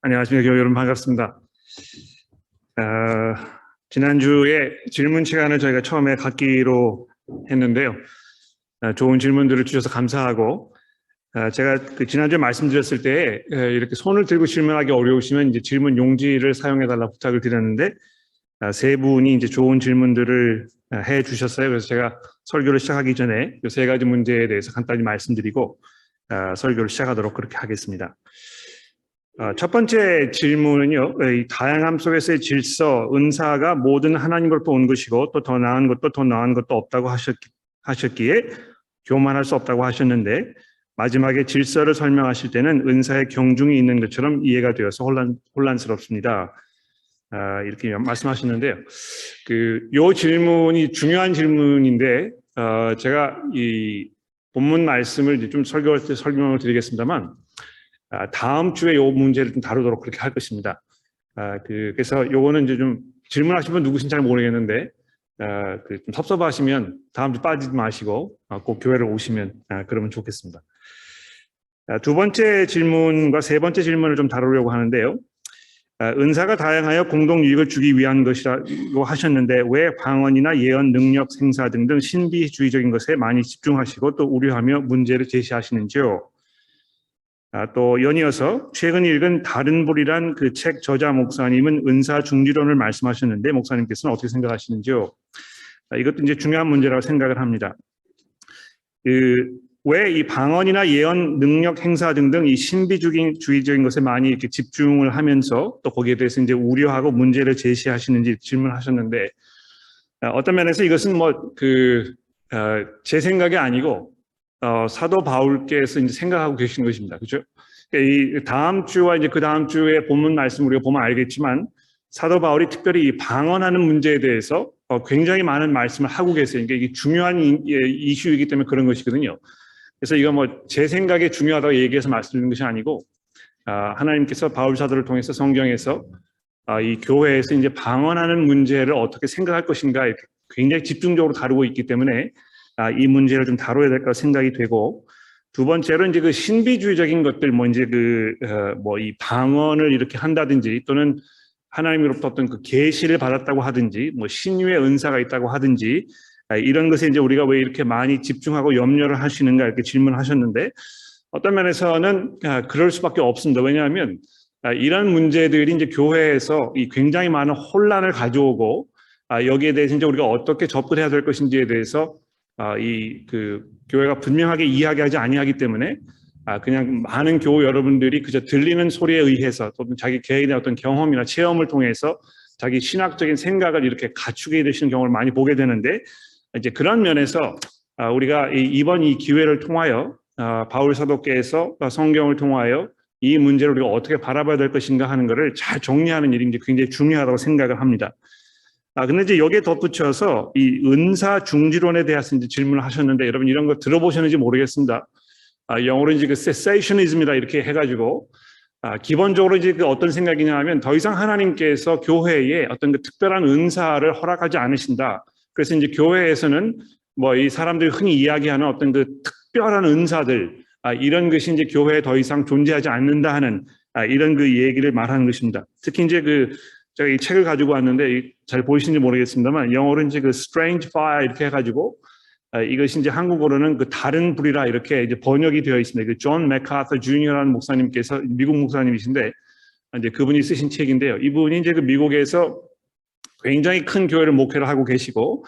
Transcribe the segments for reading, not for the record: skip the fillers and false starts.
안녕하십니까. 여러분 반갑습니다. 지난주에 질문 시간을 저희가 처음에 갖기로 했는데요. 좋은 질문들을 주셔서 감사하고, 제가 지난주에 말씀드렸을 때 이렇게 손을 들고 질문하기 어려우시면 이제 질문 용지를 사용해달라 부탁을 드렸는데, 세 분이 이제 좋은 질문들을 해 주셨어요. 그래서 제가 설교를 시작하기 전에 이 세 가지 문제에 대해서 간단히 말씀드리고 설교를 시작하도록 그렇게 하겠습니다. 첫 번째 질문은요, 이 다양함 속에서의 질서, 은사가 모든 하나님으로부터 온 것이고 또 더 나은 것도 더 나은 것도 없다고 하셨기에 교만할 수 없다고 하셨는데, 마지막에 질서를 설명하실 때는 은사의 경중이 있는 것처럼 이해가 되어서 혼란스럽습니다. 이렇게 말씀하셨는데요. 요 질문이 중요한 질문인데, 제가 이 본문 말씀을 좀 설교할 때 설명을 드리겠습니다만, 다음 주에 이 문제를 좀 다루도록 그렇게 할 것입니다. 그래서 요거는 이제 좀 질문하신 분 누구신지 잘 모르겠는데, 좀 섭섭하시면 다음 주 빠지지 마시고 꼭 교회를 오시면 그러면 좋겠습니다. 두 번째 질문과 세 번째 질문을 좀 다루려고 하는데요. 은사가 다양하여 공동 유익을 주기 위한 것이라고 하셨는데 왜 방언이나 예언, 능력, 생사 등등 신비주의적인 것에 많이 집중하시고 또 우려하며 문제를 제시하시는지요? 또 연이어서 최근 읽은 다른 불이란 그 책 저자 목사님은 은사 중지론을 말씀하셨는데 목사님께서는 어떻게 생각하시는지요? 이것도 이제 중요한 문제라고 생각을 합니다. 왜 이 방언이나 예언, 능력, 행사 등등 이 신비주의적인 것에 많이 이렇게 집중을 하면서 또 거기에 대해서 이제 우려하고 문제를 제시하시는지 질문하셨는데, 어떤 면에서 이것은 제 생각이 아니고 사도 바울께서 이제 생각하고 계시는 것입니다. 그렇죠? 이 다음 주와 이제 그 다음 주에 본문 말씀 우리가 보면 알겠지만 사도 바울이 특별히 이 방언하는 문제에 대해서 굉장히 많은 말씀을 하고 계세요. 그러니까 이게 중요한 이슈이기 때문에 그런 것이거든요. 그래서 이거 제 생각에 중요하다고 얘기해서 말씀드리는 것이 아니고, 하나님께서 바울 사도를 통해서 성경에서 이 교회에서 이제 방언하는 문제를 어떻게 생각할 것인가 이렇게 굉장히 집중적으로 다루고 있기 때문에 이 문제를 좀 다뤄야 될 거라 생각이 되고, 두 번째로 이제 그 신비주의적인 것들, 이 방언을 이렇게 한다든지 또는 하나님으로부터 어떤 그 계시를 받았다고 하든지, 신유의 은사가 있다고 하든지, 이런 것에 이제 우리가 왜 이렇게 많이 집중하고 염려를 하시는가 이렇게 질문하셨는데, 어떤 면에서는 그럴 수밖에 없습니다. 왜냐하면 이런 문제들이 이제 교회에서 이 굉장히 많은 혼란을 가져오고, 여기에 대해서 이제 우리가 어떻게 접근해야 될 것인지에 대해서 교회가 분명하게 이야기하지 아니하기 때문에 그냥 많은 교우 여러분들이 그저 들리는 소리에 의해서 또는 자기 개인의 어떤 경험이나 체험을 통해서 자기 신학적인 생각을 이렇게 갖추게 되시는 경우를 많이 보게 되는데, 이제 그런 면에서 우리가 이번 이 기회를 통하여 바울 사도께서 성경을 통하여 이 문제를 우리가 어떻게 바라봐야 될 것인가 하는 것을 잘 정리하는 일이 이제 굉장히 중요하다고 생각을 합니다. 근데 이제 여기에 덧붙여서 이 은사 중지론에 대해서 이제 질문을 하셨는데, 여러분 이런 거 들어보셨는지 모르겠습니다. 영어로 이제 cessationism이다 이렇게 해가지고, 기본적으로 이제 어떤 생각이냐 하면 더 이상 하나님께서 교회에 어떤 그 특별한 은사를 허락하지 않으신다. 그래서 이제 교회에서는 이 사람들이 흔히 이야기하는 어떤 그 특별한 은사들, 이런 것이 이제 교회에 더 이상 존재하지 않는다 하는 이런 그 얘기를 말하는 것입니다. 특히 이제 제가 이 책을 가지고 왔는데 잘 보이시는지 모르겠습니다만 영어로 이제 그 strange fire 이렇게 해가지고 이것이 이제 한국어로는 그 다른 불이라 이렇게 이제 번역이 되어 있습니다. 그 존 맥카터 주니어라는 목사님께서 미국 목사님이신데 이제 그분이 쓰신 책인데요. 이분이 이제 그 미국에서 굉장히 큰 교회를 목회를 하고 계시고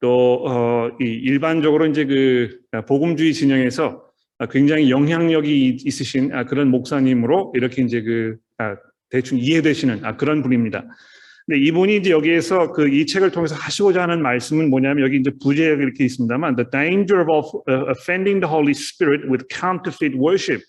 또 일반적으로 이제 그 복음주의 진영에서 굉장히 영향력이 있으신 그런 목사님으로 이렇게 이제 대충 이해되시는 그런 분입니다. 근데 이분이 이제 여기에서 이 책을 통해서 하시고자 하는 말씀은 뭐냐면, 여기 이제 부제가 이렇게 있습니다만, the danger of offending the Holy Spirit with counterfeit worship.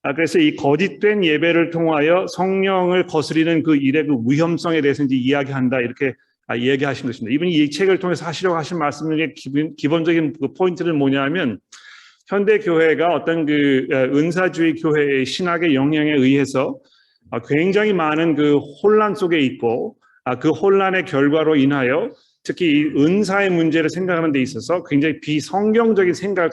그래서 이 거짓된 예배를 통하여 성령을 거스리는 그 일의 그 위험성에 대해서 이제 이야기한다 이렇게 얘기하신 것입니다. 이분이 이 책을 통해서 하시려고 하신 말씀 중에 기본적인 그 포인트는 뭐냐면, 현대 교회가 어떤 은사주의 교회의 신학의 영향에 의해서 굉장히 많은 그 혼란 속에 있고, 그 혼란의 결과로 인하여 특히 이 은사의 문제를 생각하는 데 있어서 굉장히 비성경적인 생각을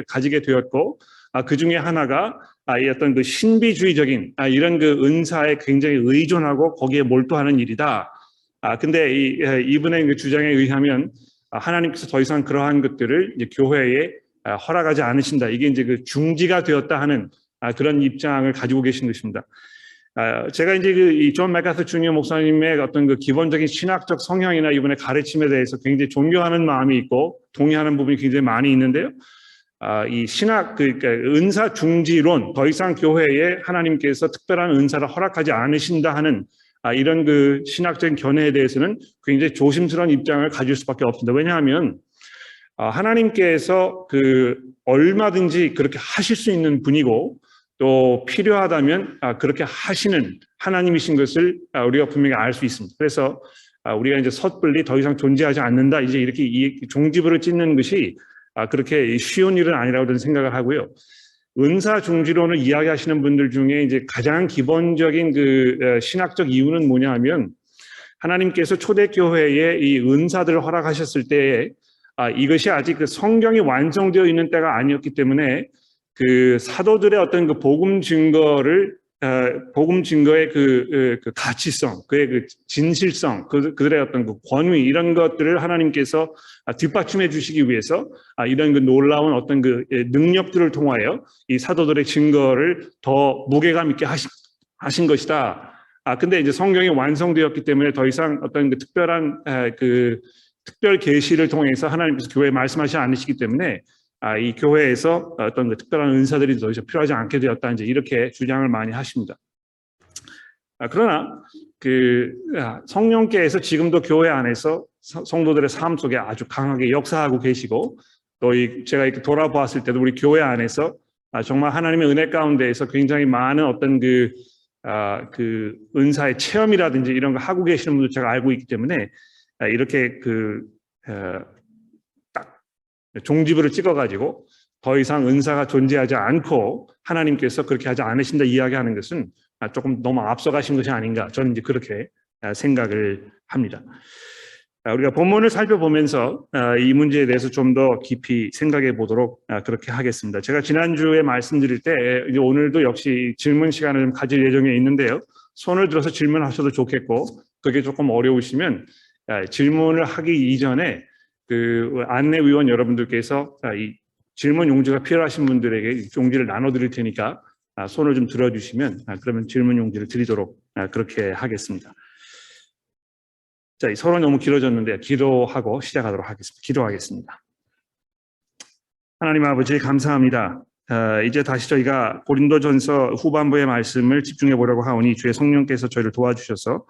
가지게 되었고, 그 중에 하나가 이 어떤 그 신비주의적인 이런 그 은사에 굉장히 의존하고 거기에 몰두하는 일이다. 근데 이분의 그 주장에 의하면 하나님께서 더 이상 그러한 것들을 이제 교회에 허락하지 않으신다. 이게 이제 그 중지가 되었다 하는 그런 입장을 가지고 계신 것입니다. 제가 이제 이 존 맥카서 주니어 목사님의 어떤 그 기본적인 신학적 성향이나 이분의 가르침에 대해서 굉장히 존경하는 마음이 있고 동의하는 부분이 굉장히 많이 있는데요. 이 신학 그러니까 은사 중지론, 더 이상 교회에 하나님께서 특별한 은사를 허락하지 않으신다 하는 이런 그 신학적인 견해에 대해서는 굉장히 조심스러운 입장을 가질 수밖에 없습니다. 왜냐하면 하나님께서 그 얼마든지 그렇게 하실 수 있는 분이고 또 필요하다면 그렇게 하시는 하나님이신 것을 우리가 분명히 알 수 있습니다. 그래서 우리가 이제 섣불리 더 이상 존재하지 않는다, 이제 이렇게 이 종지부를 찢는 것이 그렇게 쉬운 일은 아니라고 저는 생각을 하고요. 은사 중지론을 이야기하시는 분들 중에 이제 가장 기본적인 그 신학적 이유는 뭐냐 하면 하나님께서 초대교회에 이 은사들을 허락하셨을 때에 이것이 아직 그 성경이 완성되어 있는 때가 아니었기 때문에 그 사도들의 어떤 그 복음 증거의 그 가치성, 그의 그 진실성, 그들의 어떤 그 권위, 이런 것들을 하나님께서 뒷받침해 주시기 위해서 이런 그 놀라운 어떤 그 능력들을 통하여 이 사도들의 증거를 더 무게감 있게 하신 것이다. 근데 이제 성경이 완성되었기 때문에 더 이상 어떤 그 특별한 그 특별 계시를 통해서 하나님께서 교회에 말씀하시지 않으시기 때문에 이 교회에서 어떤 그 특별한 은사들이 더 이상 필요하지 않게 되었다, 이제 이렇게 주장을 많이 하십니다. 그러나 그 성령께서 지금도 교회 안에서 성도들의 삶 속에 아주 강하게 역사하고 계시고, 또 제가 이렇게 돌아보았을 때도 우리 교회 안에서 정말 하나님의 은혜 가운데에서 굉장히 많은 어떤 그 은사의 체험이라든지 이런 거 하고 계시는 분들 제가 알고 있기 때문에 이렇게 딱 종지부를 찍어가지고 더 이상 은사가 존재하지 않고 하나님께서 그렇게 하지 않으신다 이야기하는 것은 조금 너무 앞서가신 것이 아닌가, 저는 이제 그렇게 생각을 합니다. 우리가 본문을 살펴보면서 이 문제에 대해서 좀 더 깊이 생각해 보도록 그렇게 하겠습니다. 제가 지난주에 말씀드릴 때 이제 오늘도 역시 질문 시간을 좀 가질 예정에 있는데요. 손을 들어서 질문하셔도 좋겠고, 그게 조금 어려우시면 질문을 하기 이전에 그 안내위원 여러분들께서 이 질문 용지가 필요하신 분들에게 용지를 나눠드릴 테니까 손을 좀 들어주시면 그러면 질문 용지를 드리도록 그렇게 하겠습니다. 자, 서로 너무 길어졌는데 기도하고 시작하도록 하겠습니다. 기도하겠습니다. 하나님 아버지, 감사합니다. 이제 다시 저희가 고린도전서 후반부의 말씀을 집중해 보려고 하오니 주의 성령께서 저희를 도와주셔서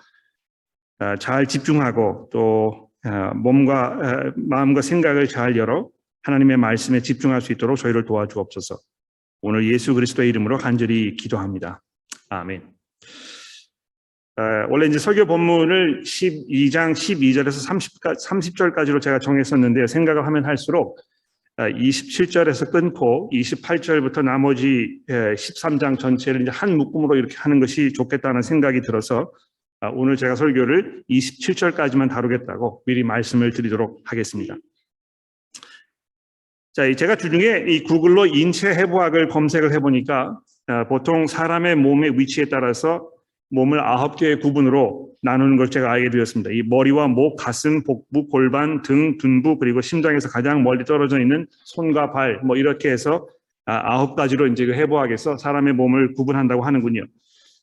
잘 집중하고 또 몸과 마음과 생각을 잘 열어 하나님의 말씀에 집중할 수 있도록 저희를 도와주옵소서. 오늘 예수 그리스도의 이름으로 간절히 기도합니다. 아멘. 원래 이제 설교 본문을 12장 12절에서 30절까지로 제가 정했었는데요. 생각을 하면 할수록 27절에서 끊고 28절부터 나머지 13장 전체를 이제 한 묶음으로 이렇게 하는 것이 좋겠다는 생각이 들어서 오늘 제가 설교를 27절까지만 다루겠다고 미리 말씀을 드리도록 하겠습니다. 자, 제가 주중에 이 구글로 인체 해부학을 검색을 해보니까 보통 사람의 몸의 위치에 따라서 몸을 9개의 구분으로 나누는 걸 제가 알게 되었습니다. 이 머리와 목, 가슴, 복부, 골반, 등, 둔부, 그리고 심장에서 가장 멀리 떨어져 있는 손과 발, 뭐 이렇게 해서 9가지로 이제 그 해부학에서 사람의 몸을 구분한다고 하는군요.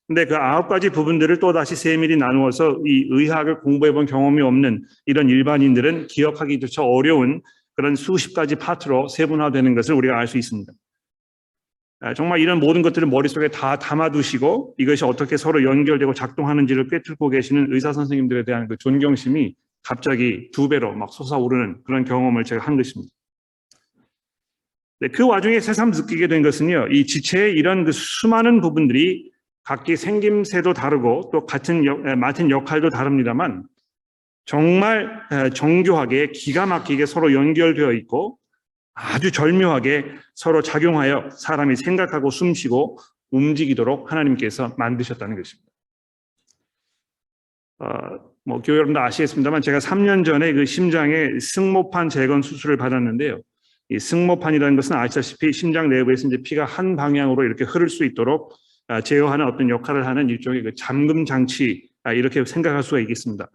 근데 그 9가지 부분들을 또 다시 세밀히 나누어서 이 의학을 공부해본 경험이 없는 이런 일반인들은 기억하기조차 어려운 그런 수십 가지 파트로 세분화되는 것을 우리가 알 수 있습니다. 정말 이런 모든 것들을 머릿속에 다 담아두시고 이것이 어떻게 서로 연결되고 작동하는지를 꿰뚫고 계시는 의사 선생님들에 대한 그 존경심이 갑자기 2배로 막 솟아오르는 그런 경험을 제가 한 것입니다. 그 와중에 새삼 느끼게 된 것은요, 이 지체의 이런 그 수많은 부분들이 각기 생김새도 다르고 또 맡은 역할도 다릅니다만 정말 정교하게 기가 막히게 서로 연결되어 있고 아주 절묘하게 서로 작용하여 사람이 생각하고 숨쉬고 움직이도록 하나님께서 만드셨다는 것입니다. 교회 여러분도 아시겠습니다만 제가 3년 전에 그 심장에 승모판 재건 수술을 받았는데요. 이 승모판이라는 것은 아시다시피 심장 내부에서 이제 피가 한 방향으로 이렇게 흐를 수 있도록 제어하는 어떤 역할을 하는 일종의 그 잠금 장치, 이렇게 생각할 수가 있겠습니다.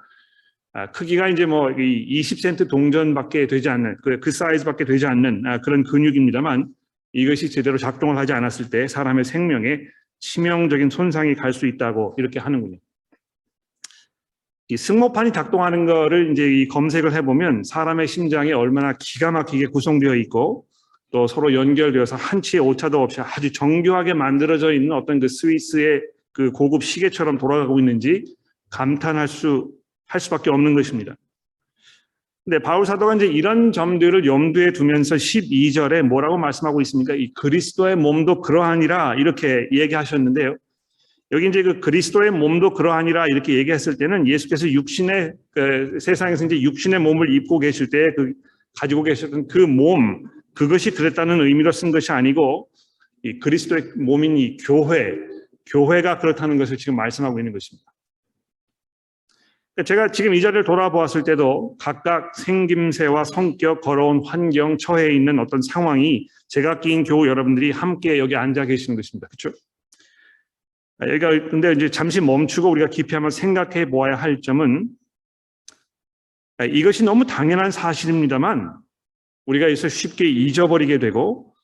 크기가 이제 뭐 20cm 동전밖에 되지 않는 그 사이즈밖에 되지 않는 그런 근육입니다만, 이것이 제대로 작동을 하지 않았을 때 사람의 생명에 치명적인 손상이 갈 수 있다고 이렇게 하는군요. 이 승모판이 작동하는 거를 이제 이 검색을 해보면 사람의 심장이 얼마나 기가 막히게 구성되어 있고 또 서로 연결되어서 한치의 오차도 없이 아주 정교하게 만들어져 있는 어떤 그 스위스의 그 고급 시계처럼 돌아가고 있는지 감탄할 수밖에 없는 것입니다. 근데 바울 사도가 이제 이런 점들을 염두에 두면서 12절에 뭐라고 말씀하고 있습니까? 이 그리스도의 몸도 그러하니라 이렇게 얘기하셨는데요. 여기 이제 그 그리스도의 몸도 그러하니라 이렇게 얘기했을 때는 예수께서 육신의 세상에서 이제 육신의 몸을 입고 계실 때 가지고 계셨던 그 몸, 그것이 그랬다는 의미로 쓴 것이 아니고 이 그리스도의 몸인 이 교회가 그렇다는 것을 지금 말씀하고 있는 것입니다. 제가 지금 이 자리를 돌아보았을 때도 각각 생김새와 성격, 걸어온 환경, 처해 있는 어떤 상황이 제각기인 교우 여러분들이 함께 여기 앉아 계시는 것입니다. 그렇죠? 여기가 근데 이제 잠시 멈추고 우리가 깊이 한번 생각해 보아야 할 점은, 이것이 너무 당연한 사실입니다만 우리가 이것을 쉽게 잊어버리게 되고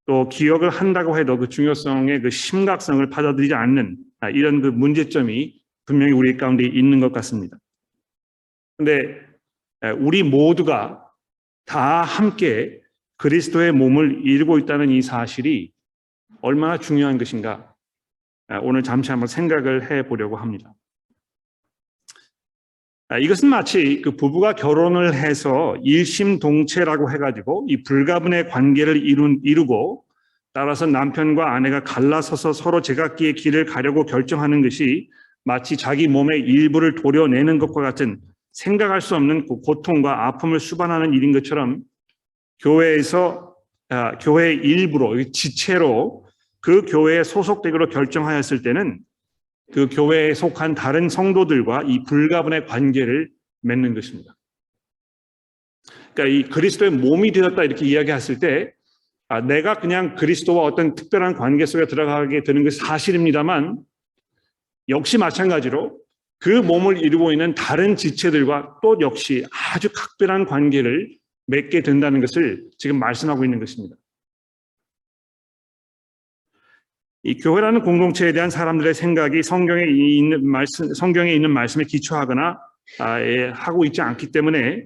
또 기억을 한다고 해도 그 중요성의 그 심각성을 받아들이지 않는 이런 그 문제점이 분명히 우리 가운데 있는 것 같습니다. 근데 우리 모두가 다 함께 그리스도의 몸을 이루고 있다는 이 사실이 얼마나 중요한 것인가, 오늘 잠시 한번 생각을 해보려고 합니다. 이것은 마치 그 부부가 결혼을 해서 일심동체라고 해가지고 이 불가분의 관계를 이루고 따라서 남편과 아내가 갈라서서 서로 제각기의 길을 가려고 결정하는 것이 마치 자기 몸의 일부를 도려내는 것과 같은 생각할 수 없는 고통과 아픔을 수반하는 일인 것처럼 교회의 일부로, 지체로 그 교회에 소속되기로 결정하였을 때는 그 교회에 속한 다른 성도들과 이 불가분의 관계를 맺는 것입니다. 그러니까 이 그리스도의 몸이 되었다 이렇게 이야기했을 때 내가 그냥 그리스도와 어떤 특별한 관계 속에 들어가게 되는 것이 사실입니다만, 역시 마찬가지로 그 몸을 이루고 있는 다른 지체들과 또 역시 아주 각별한 관계를 맺게 된다는 것을 지금 말씀하고 있는 것입니다. 이 교회라는 공동체에 대한 사람들의 생각이 성경에 있는 말씀에 기초하거나 하고 있지 않기 때문에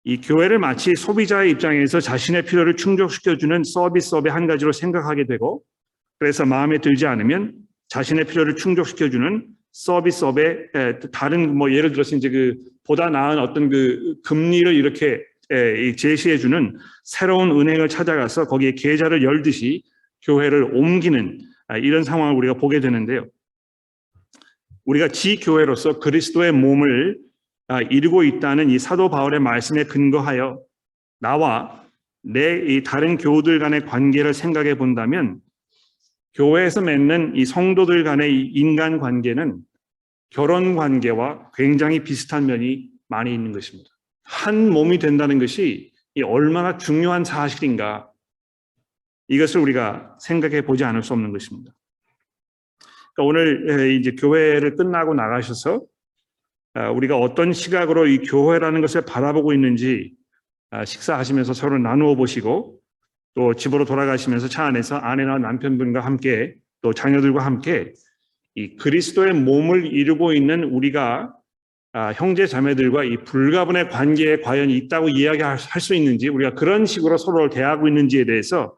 이 교회를 마치 소비자의 입장에서 자신의 필요를 충족시켜주는 서비스업의 한 가지로 생각하게 되고, 그래서 마음에 들지 않으면 자신의 필요를 충족시켜주는 서비스업의 다른 예를 들어서 이제 그 보다 나은 어떤 그 금리를 이렇게 제시해주는 새로운 은행을 찾아가서 거기에 계좌를 열듯이 교회를 옮기는 이런 상황을 우리가 보게 되는데요. 우리가 지교회로서 그리스도의 몸을 이루고 있다는 이 사도 바울의 말씀에 근거하여 나와 이 다른 교우들 간의 관계를 생각해 본다면, 교회에서 맺는 이 성도들 간의 이 인간 관계는 결혼 관계와 굉장히 비슷한 면이 많이 있는 것입니다. 한 몸이 된다는 것이 얼마나 중요한 사실인가, 이것을 우리가 생각해 보지 않을 수 없는 것입니다. 그러니까 오늘 이제 교회를 끝나고 나가셔서 우리가 어떤 시각으로 이 교회라는 것을 바라보고 있는지 식사하시면서 서로 나누어 보시고, 또 집으로 돌아가시면서 차 안에서 아내나 남편분과 함께 또 자녀들과 함께 이 그리스도의 몸을 이루고 있는 우리가 형제 자매들과 이 불가분의 관계에 과연 있다고 이야기할 수 있는지, 우리가 그런 식으로 서로를 대하고 있는지에 대해서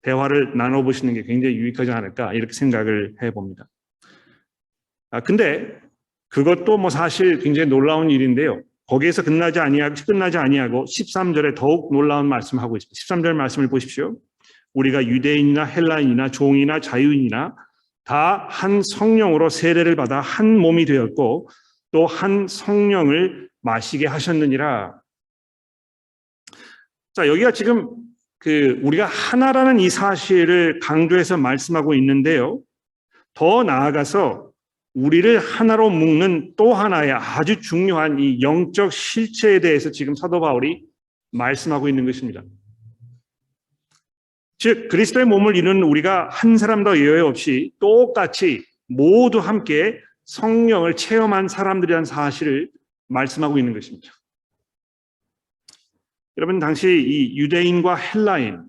대화를 나눠보시는 게 굉장히 유익하지 않을까, 이렇게 생각을 해봅니다. 근데 그것도 사실 굉장히 놀라운 일인데요. 거기에서 끝나지 아니하고 13절에 더욱 놀라운 말씀을 하고 있습니다. 13절 말씀을 보십시오. 우리가 유대인이나 헬라인이나 종이나 자유인이나 다 한 성령으로 세례를 받아 한 몸이 되었고 또 한 성령을 마시게 하셨느니라. 자, 여기가 지금 우리가 하나라는 이 사실을 강조해서 말씀하고 있는데요. 더 나아가서 우리를 하나로 묶는 또 하나의 아주 중요한 이 영적 실체에 대해서 지금 사도 바울이 말씀하고 있는 것입니다. 즉 그리스도의 몸을 이루는 우리가 한 사람도 예외 없이 똑같이 모두 함께 성령을 체험한 사람들이라는 사실을 말씀하고 있는 것입니다. 여러분, 당시 이 유대인과 헬라인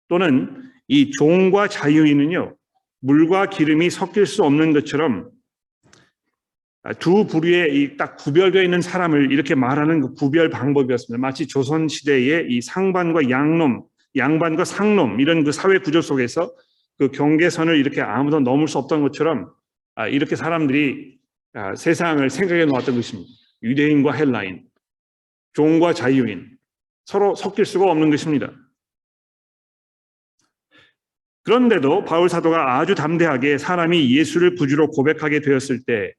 또는 이 종과 자유인은요, 물과 기름이 섞일 수 없는 것처럼 두 부류에 딱 구별되어 있는 사람을 이렇게 말하는 그 구별 방법이었습니다. 마치 조선 시대의 이 상반과 양반과 상놈 이런 그 사회 구조 속에서 그 경계선을 이렇게 아무도 넘을 수 없던 것처럼 이렇게 사람들이 세상을 생각해 놓았던 것입니다. 유대인과 헬라인, 종과 자유인, 서로 섞일 수가 없는 것입니다. 그런데도 바울 사도가 아주 담대하게 사람이 예수를 구주로 고백하게 되었을 때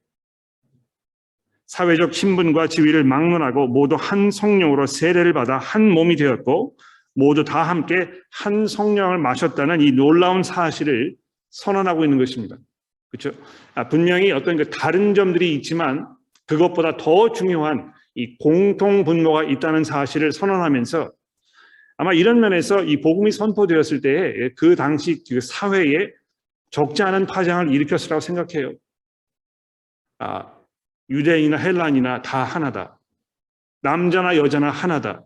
사회적 신분과 지위를 막론하고 모두 한 성령으로 세례를 받아 한 몸이 되었고 모두 다 함께 한 성령을 마셨다는 이 놀라운 사실을 선언하고 있는 것입니다. 그렇죠? 분명히 어떤 그 다른 점들이 있지만 그것보다 더 중요한 이 공통 분모가 있다는 사실을 선언하면서 아마 이런 면에서 이 복음이 선포되었을 때에 그 당시 그 사회에 적지 않은 파장을 일으켰으라고 생각해요. 유대인이나 헬란이나 다 하나다. 남자나 여자나 하나다.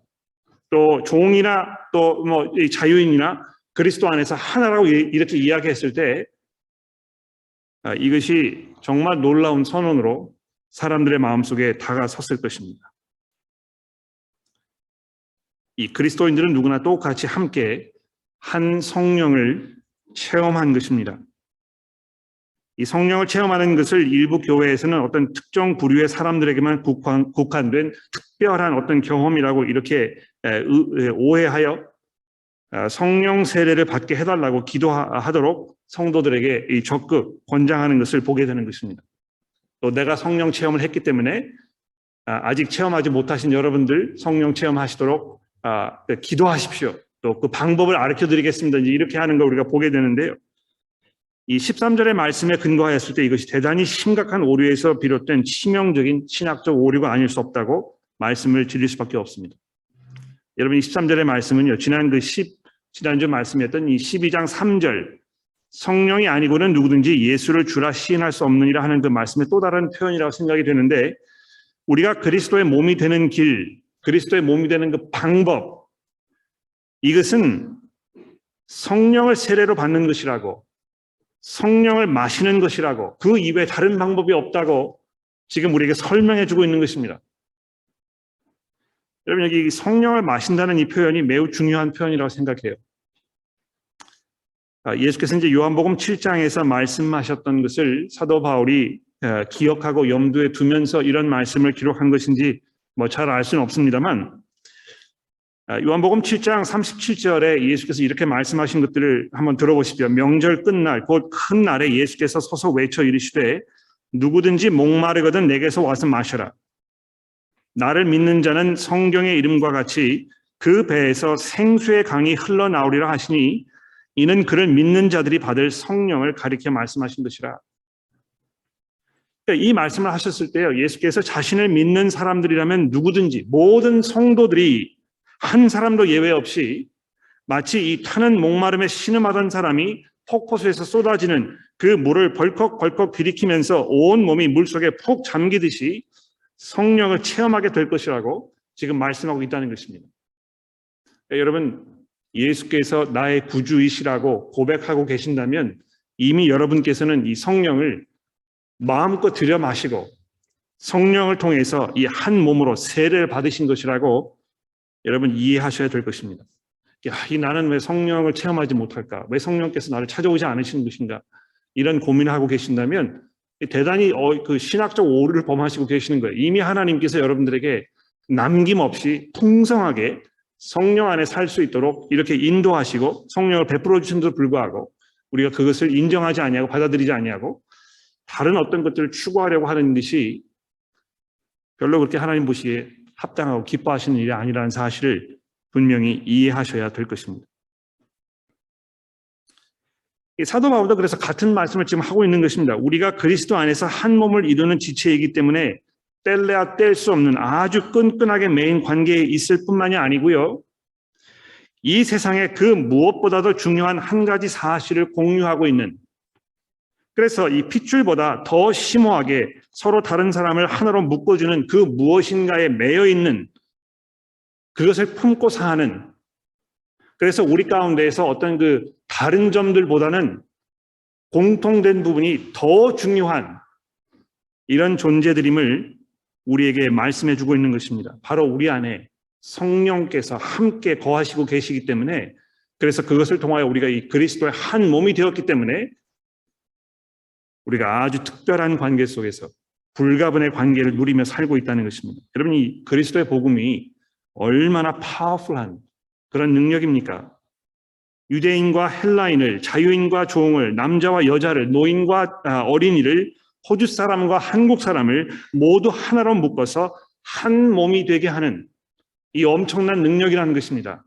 또 종이나 또 뭐 자유인이나 그리스도 안에서 하나라고 이렇게 이야기했을 때 이것이 정말 놀라운 선언으로 사람들의 마음속에 다가섰을 것입니다. 이 그리스도인들은 누구나 똑같이 함께 한 성령을 체험한 것입니다. 이 성령을 체험하는 것을 일부 교회에서는 어떤 특정 부류의 사람들에게만 국한된 특별한 어떤 경험이라고 이렇게 오해하여 성령 세례를 받게 해달라고 기도하도록 성도들에게 적극 권장하는 것을 보게 되는 것입니다. 또 내가 성령 체험을 했기 때문에 아직 체험하지 못하신 여러분들 성령 체험하시도록 기도하십시오. 또 그 방법을 가르쳐 드리겠습니다. 이렇게 하는 걸 우리가 보게 되는데요. 이 13절의 말씀에 근거하였을 때 이것이 대단히 심각한 오류에서 비롯된 치명적인 신학적 오류가 아닐 수 없다고 말씀을 드릴 수밖에 없습니다. 여러분, 이 13절의 말씀은요, 지난주 말씀이었던 이 12장 3절, 성령이 아니고는 누구든지 예수를 주라 시인할 수 없느니라 하는 그 말씀의 또 다른 표현이라고 생각이 되는데, 우리가 그리스도의 몸이 되는 길, 그리스도의 몸이 되는 그 방법, 이것은 성령을 세례로 받는 것이라고, 성령을 마시는 것이라고, 그 이외에 다른 방법이 없다고 지금 우리에게 설명해 주고 있는 것입니다. 여러분, 여기 성령을 마신다는 이 표현이 매우 중요한 표현이라고 생각해요. 예수께서 이제 요한복음 7장에서 말씀하셨던 것을 사도 바울이 기억하고 염두에 두면서 이런 말씀을 기록한 것인지 잘 알 수는 없습니다만, 요한복음 7장 37절에 예수께서 이렇게 말씀하신 것들을 한번 들어보십시오. 명절 끝날 곧 큰 날에 예수께서 서서 외쳐 이르시되 누구든지 목마르거든 내게서 와서 마셔라. 나를 믿는 자는 성경의 이름과 같이 그 배에서 생수의 강이 흘러나오리라 하시니 이는 그를 믿는 자들이 받을 성령을 가리켜 말씀하신 것이라. 이 말씀을 하셨을 때요, 예수께서 자신을 믿는 사람들이라면 누구든지 모든 성도들이 한 사람도 예외 없이 마치 이 타는 목마름에 신음하던 사람이 폭포수에서 쏟아지는 그 물을 벌컥벌컥 들이키면서 온 몸이 물속에 푹 잠기듯이 성령을 체험하게 될 것이라고 지금 말씀하고 있다는 것입니다. 여러분, 예수께서 나의 구주이시라고 고백하고 계신다면 이미 여러분께서는 이 성령을 마음껏 들여 마시고 성령을 통해서 이 한 몸으로 세례를 받으신 것이라고 여러분 이해하셔야 될 것입니다. 나는 왜 성령을 체험하지 못할까? 왜 성령께서 나를 찾아오지 않으시는 것인가? 이런 고민을 하고 계신다면 대단히 그 신학적 오류를 범하시고 계시는 거예요. 이미 하나님께서 여러분들에게 남김없이 풍성하게 성령 안에 살 수 있도록 이렇게 인도하시고 성령을 베풀어 주심에도 불구하고 우리가 그것을 인정하지 아니하고 받아들이지 아니하고 다른 어떤 것들을 추구하려고 하는 것이 별로 그렇게 하나님 보시기에 합당하고 기뻐하시는 일이 아니라는 사실을 분명히 이해하셔야 될 것입니다. 사도 바울도 그래서 같은 말씀을 지금 하고 있는 것입니다. 우리가 그리스도 안에서 한 몸을 이루는 지체이기 때문에 뗄래야 뗄 수 없는 아주 끈끈하게 매인 관계에 있을 뿐만이 아니고요. 이 세상에 그 무엇보다도 중요한 한 가지 사실을 공유하고 있는, 그래서 이 핏줄보다 더 심오하게 서로 다른 사람을 하나로 묶어주는 그 무엇인가에 매여 있는, 그것을 품고 사는, 그래서 우리 가운데에서 어떤 그 다른 점들보다는 공통된 부분이 더 중요한 이런 존재들임을 우리에게 말씀해 주고 있는 것입니다. 바로 우리 안에 성령께서 함께 거하시고 계시기 때문에, 그래서 그것을 통하여 우리가 이 그리스도의 한 몸이 되었기 때문에 우리가 아주 특별한 관계 속에서 불가분의 관계를 누리며 살고 있다는 것입니다. 여러분, 이 그리스도의 복음이 얼마나 파워풀한 그런 능력입니까? 유대인과 헬라인을, 자유인과 종을, 남자와 여자를, 노인과 어린이를, 호주 사람과 한국 사람을 모두 하나로 묶어서 한 몸이 되게 하는 이 엄청난 능력이라는 것입니다.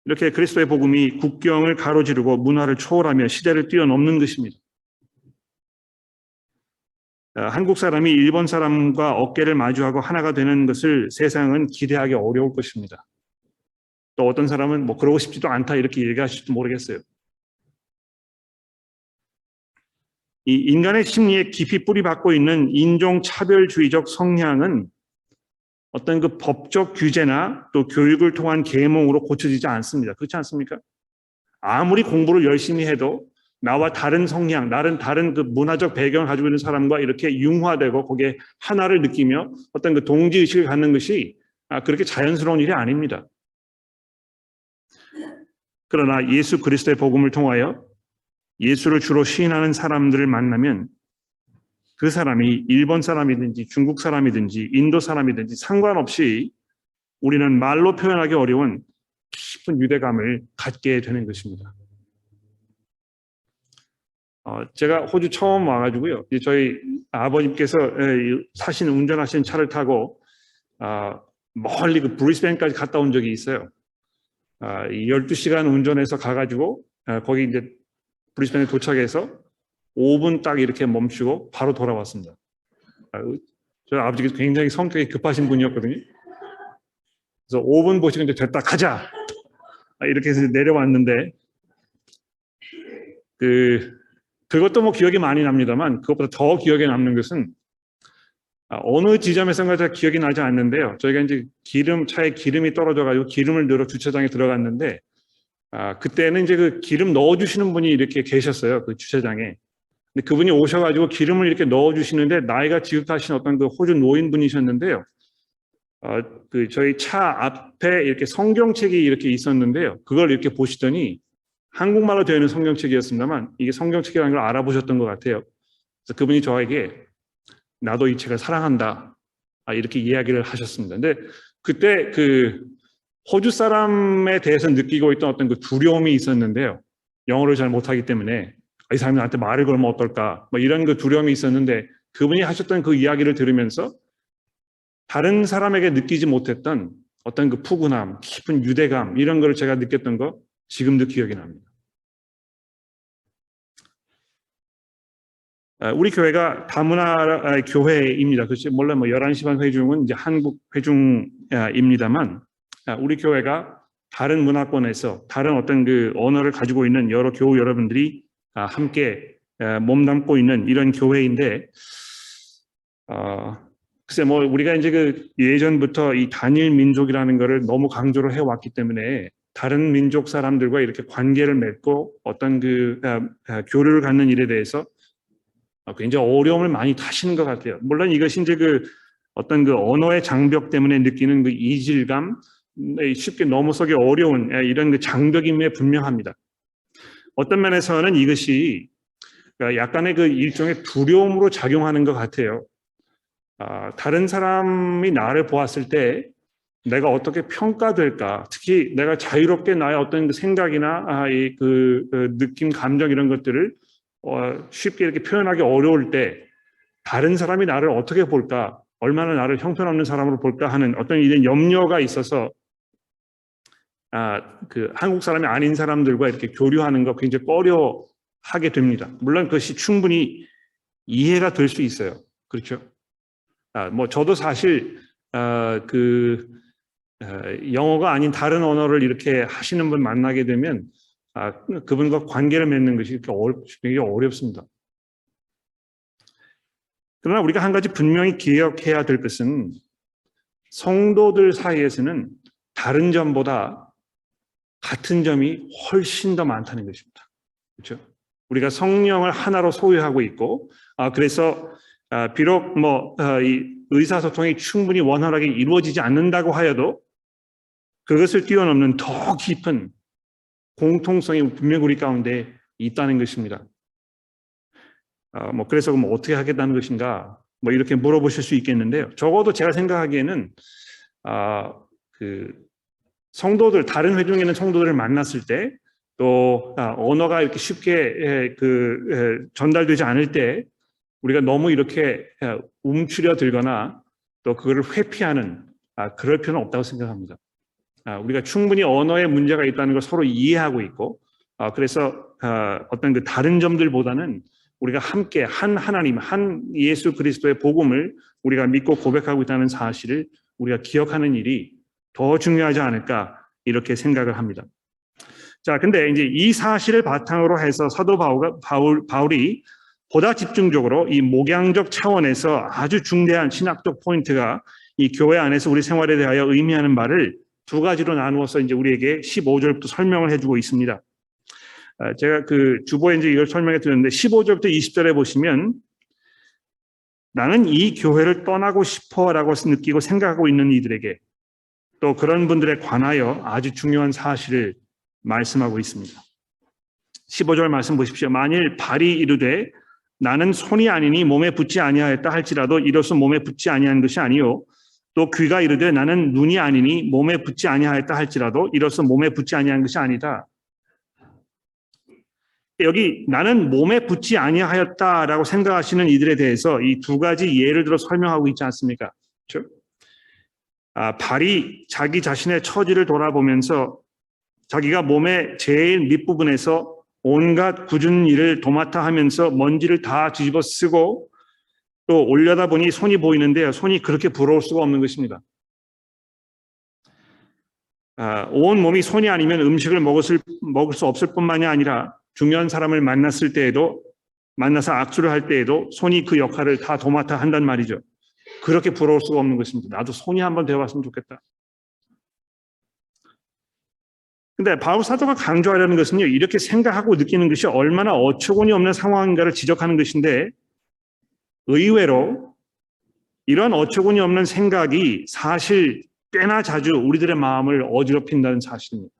이렇게 그리스도의 복음이 국경을 가로지르고 문화를 초월하며 시대를 뛰어넘는 것입니다. 한국 사람이 일본 사람과 어깨를 마주하고 하나가 되는 것을 세상은 기대하기 어려울 것입니다. 또 어떤 사람은 뭐 그러고 싶지도 않다 이렇게 얘기하실지도 모르겠어요. 이 인간의 심리에 깊이 뿌리박고 있는 인종차별주의적 성향은 어떤 그 법적 규제나 또 교육을 통한 계몽으로 고쳐지지 않습니다. 그렇지 않습니까? 아무리 공부를 열심히 해도 나와 다른 성향, 나는 다른 그 문화적 배경을 가지고 있는 사람과 이렇게 융화되고 거기에 하나를 느끼며 어떤 그 동지의식을 갖는 것이 그렇게 자연스러운 일이 아닙니다. 그러나 예수 그리스도의 복음을 통하여 예수를 주로 시인하는 사람들을 만나면 그 사람이 일본 사람이든지 중국 사람이든지 인도 사람이든지 상관없이 우리는 말로 표현하기 어려운 깊은 유대감을 갖게 되는 것입니다. 제가 호주 처음 와가지고요. 저희 아버님께서 운전하시는 차를 타고 멀리 그 브리스벤까지 갔다 온 적이 있어요. 12시간 운전해서 가가지고 거기 이제 브리스벤에 도착해서 5분 딱 이렇게 멈추고 바로 돌아왔습니다. 저희 아버지가 굉장히 성격이 급하신 분이었거든요. 그래서 5분 보시고 이제 됐다 가자 이렇게 해서 내려왔는데 그것도 뭐 기억이 많이 납니다만 그것보다 더 기억에 남는 것은 어느 지점에선가 잘 기억이 나지 않는데요. 저희가 이제 차에 기름이 떨어져가지고 기름을 넣으러 주차장에 들어갔는데 그때는 이제 그 기름 넣어주시는 분이 이렇게 계셨어요. 그 주차장에. 근데 그분이 오셔가지고 기름을 이렇게 넣어주시는데 나이가 지긋하신 어떤 그 호주 노인분이셨는데요. 저희 차 앞에 이렇게 성경책이 이렇게 있었는데요. 그걸 이렇게 보시더니 한국말로 되어 있는 성경책이었습니다만 이게 성경책이라는 걸 알아보셨던 것 같아요. 그래서 그분이 저에게 나도 이 책을 사랑한다 이렇게 이야기를 하셨습니다. 근데 그때 그 호주 사람에 대해서 느끼고 있던 어떤 그 두려움이 있었는데요. 영어를 잘 못하기 때문에 이 사람이 나한테 말을 걸면 어떨까 뭐 이런 그 두려움이 있었는데 그분이 하셨던 그 이야기를 들으면서 다른 사람에게 느끼지 못했던 어떤 그 푸근함, 깊은 유대감 이런 걸 제가 느꼈던 거 지금도 기억이 납니다. 우리 교회가 다문화 교회입니다. 그렇지 물론 뭐 11시 반 회중은 이제 한국 회중입니다만 우리 교회가 다른 문화권에서 다른 어떤 그 언어를 가지고 있는 여러 교우 여러분들이 함께 몸담고 있는 이런 교회인데 글쎄 뭐 우리가 이제 그 예전부터 이 단일 민족이라는 거를 너무 강조를 해왔기 때문에 다른 민족 사람들과 이렇게 관계를 맺고 어떤 그 교류를 갖는 일에 대해서 굉장히 어려움을 많이 타시는 것 같아요. 물론 이것이 이제 그 어떤 그 언어의 장벽 때문에 느끼는 그 이질감, 쉽게 넘어서기 어려운 이런 그 장벽임에 분명합니다. 어떤 면에서는 이것이 약간의 그 일종의 두려움으로 작용하는 것 같아요. 다른 사람이 나를 보았을 때 내가 어떻게 평가될까? 특히 내가 자유롭게 나의 어떤 그 생각이나 그 느낌, 감정 이런 것들을 쉽게 이렇게 표현하기 어려울 때 다른 사람이 나를 어떻게 볼까? 얼마나 나를 형편없는 사람으로 볼까 하는 어떤 이런 염려가 있어서 그 한국 사람이 아닌 사람들과 이렇게 교류하는 거 굉장히 꺼려하게 됩니다. 물론 그것이 충분히 이해가 될 수 있어요. 그렇죠? 뭐 저도 사실 영어가 아닌 다른 언어를 이렇게 하시는 분 만나게 되면 그분과 관계를 맺는 것이 굉장히 어렵습니다. 그러나 우리가 한 가지 분명히 기억해야 될 것은 성도들 사이에서는 다른 점보다 같은 점이 훨씬 더 많다는 것입니다. 그렇죠? 우리가 성령을 하나로 소유하고 있고, 그래서 비록 이 의사소통이 충분히 원활하게 이루어지지 않는다고 하여도 그것을 뛰어넘는 더 깊은 공통성이 분명히 우리 가운데 있다는 것입니다. 그래서 어떻게 하겠다는 것인가? 이렇게 물어보실 수 있겠는데요. 적어도 제가 생각하기에는 성도들, 다른 회중에 있는 성도들을 만났을 때, 또 언어가 이렇게 쉽게 전달되지 않을 때 우리가 너무 이렇게 움츠려 들거나 또 그거를 회피하는 그럴 필요는 없다고 생각합니다. 우리가 충분히 언어에 문제가 있다는 걸 서로 이해하고 있고, 그래서 어떤 그 다른 점들보다는 우리가 함께 한 하나님, 한 예수 그리스도의 복음을 우리가 믿고 고백하고 있다는 사실을 우리가 기억하는 일이 더 중요하지 않을까 이렇게 생각을 합니다. 자, 근데 이제 이 사실을 바탕으로 해서 사도 바울이 보다 집중적으로 이 목양적 차원에서 아주 중대한 신학적 포인트가 이 교회 안에서 우리 생활에 대하여 의미하는 바를 두 가지로 나누어서 이제 우리에게 15절부터 설명을 해주고 있습니다. 제가 주보에 이제 이걸 설명해 드렸는데 15절부터 20절에 보시면 나는 이 교회를 떠나고 싶어라고 느끼고 생각하고 있는 이들에게 또 그런 분들에 관하여 아주 중요한 사실을 말씀하고 있습니다. 15절 말씀 보십시오. 만일 발이 이르되 나는 손이 아니니 몸에 붙지 아니하였다 할지라도 이로써 몸에 붙지 아니한 것이 아니요 또 귀가 이르되 나는 눈이 아니니 몸에 붙지 아니하였다 할지라도 이로써 몸에 붙지 아니한 것이 아니다. 여기 나는 몸에 붙지 아니하였다라고 생각하시는 이들에 대해서 이 두 가지 예를 들어 설명하고 있지 않습니까? 그렇죠? 발이 자기 자신의 처지를 돌아보면서 자기가 몸의 제일 밑부분에서 온갖 굳은 일을 도맡아 하면서 먼지를 다 뒤집어 쓰고 또 올려다보니 손이 보이는데 손이 그렇게 부러울 수가 없는 것입니다. 온 몸이 손이 아니면 음식을 먹을 수 없을 뿐만이 아니라 중요한 사람을 만났을 때에도 만나서 악수를 할 때에도 손이 그 역할을 다 도맡아 한단 말이죠. 그렇게 부러울 수가 없는 것입니다. 나도 손이 한번 되어봤으면 좋겠다. 근데 바울 사도가 강조하려는 것은요, 이렇게 생각하고 느끼는 것이 얼마나 어처구니 없는 상황인가를 지적하는 것인데 의외로 이런 어처구니 없는 생각이 사실 꽤나 자주 우리들의 마음을 어지럽힌다는 사실입니다.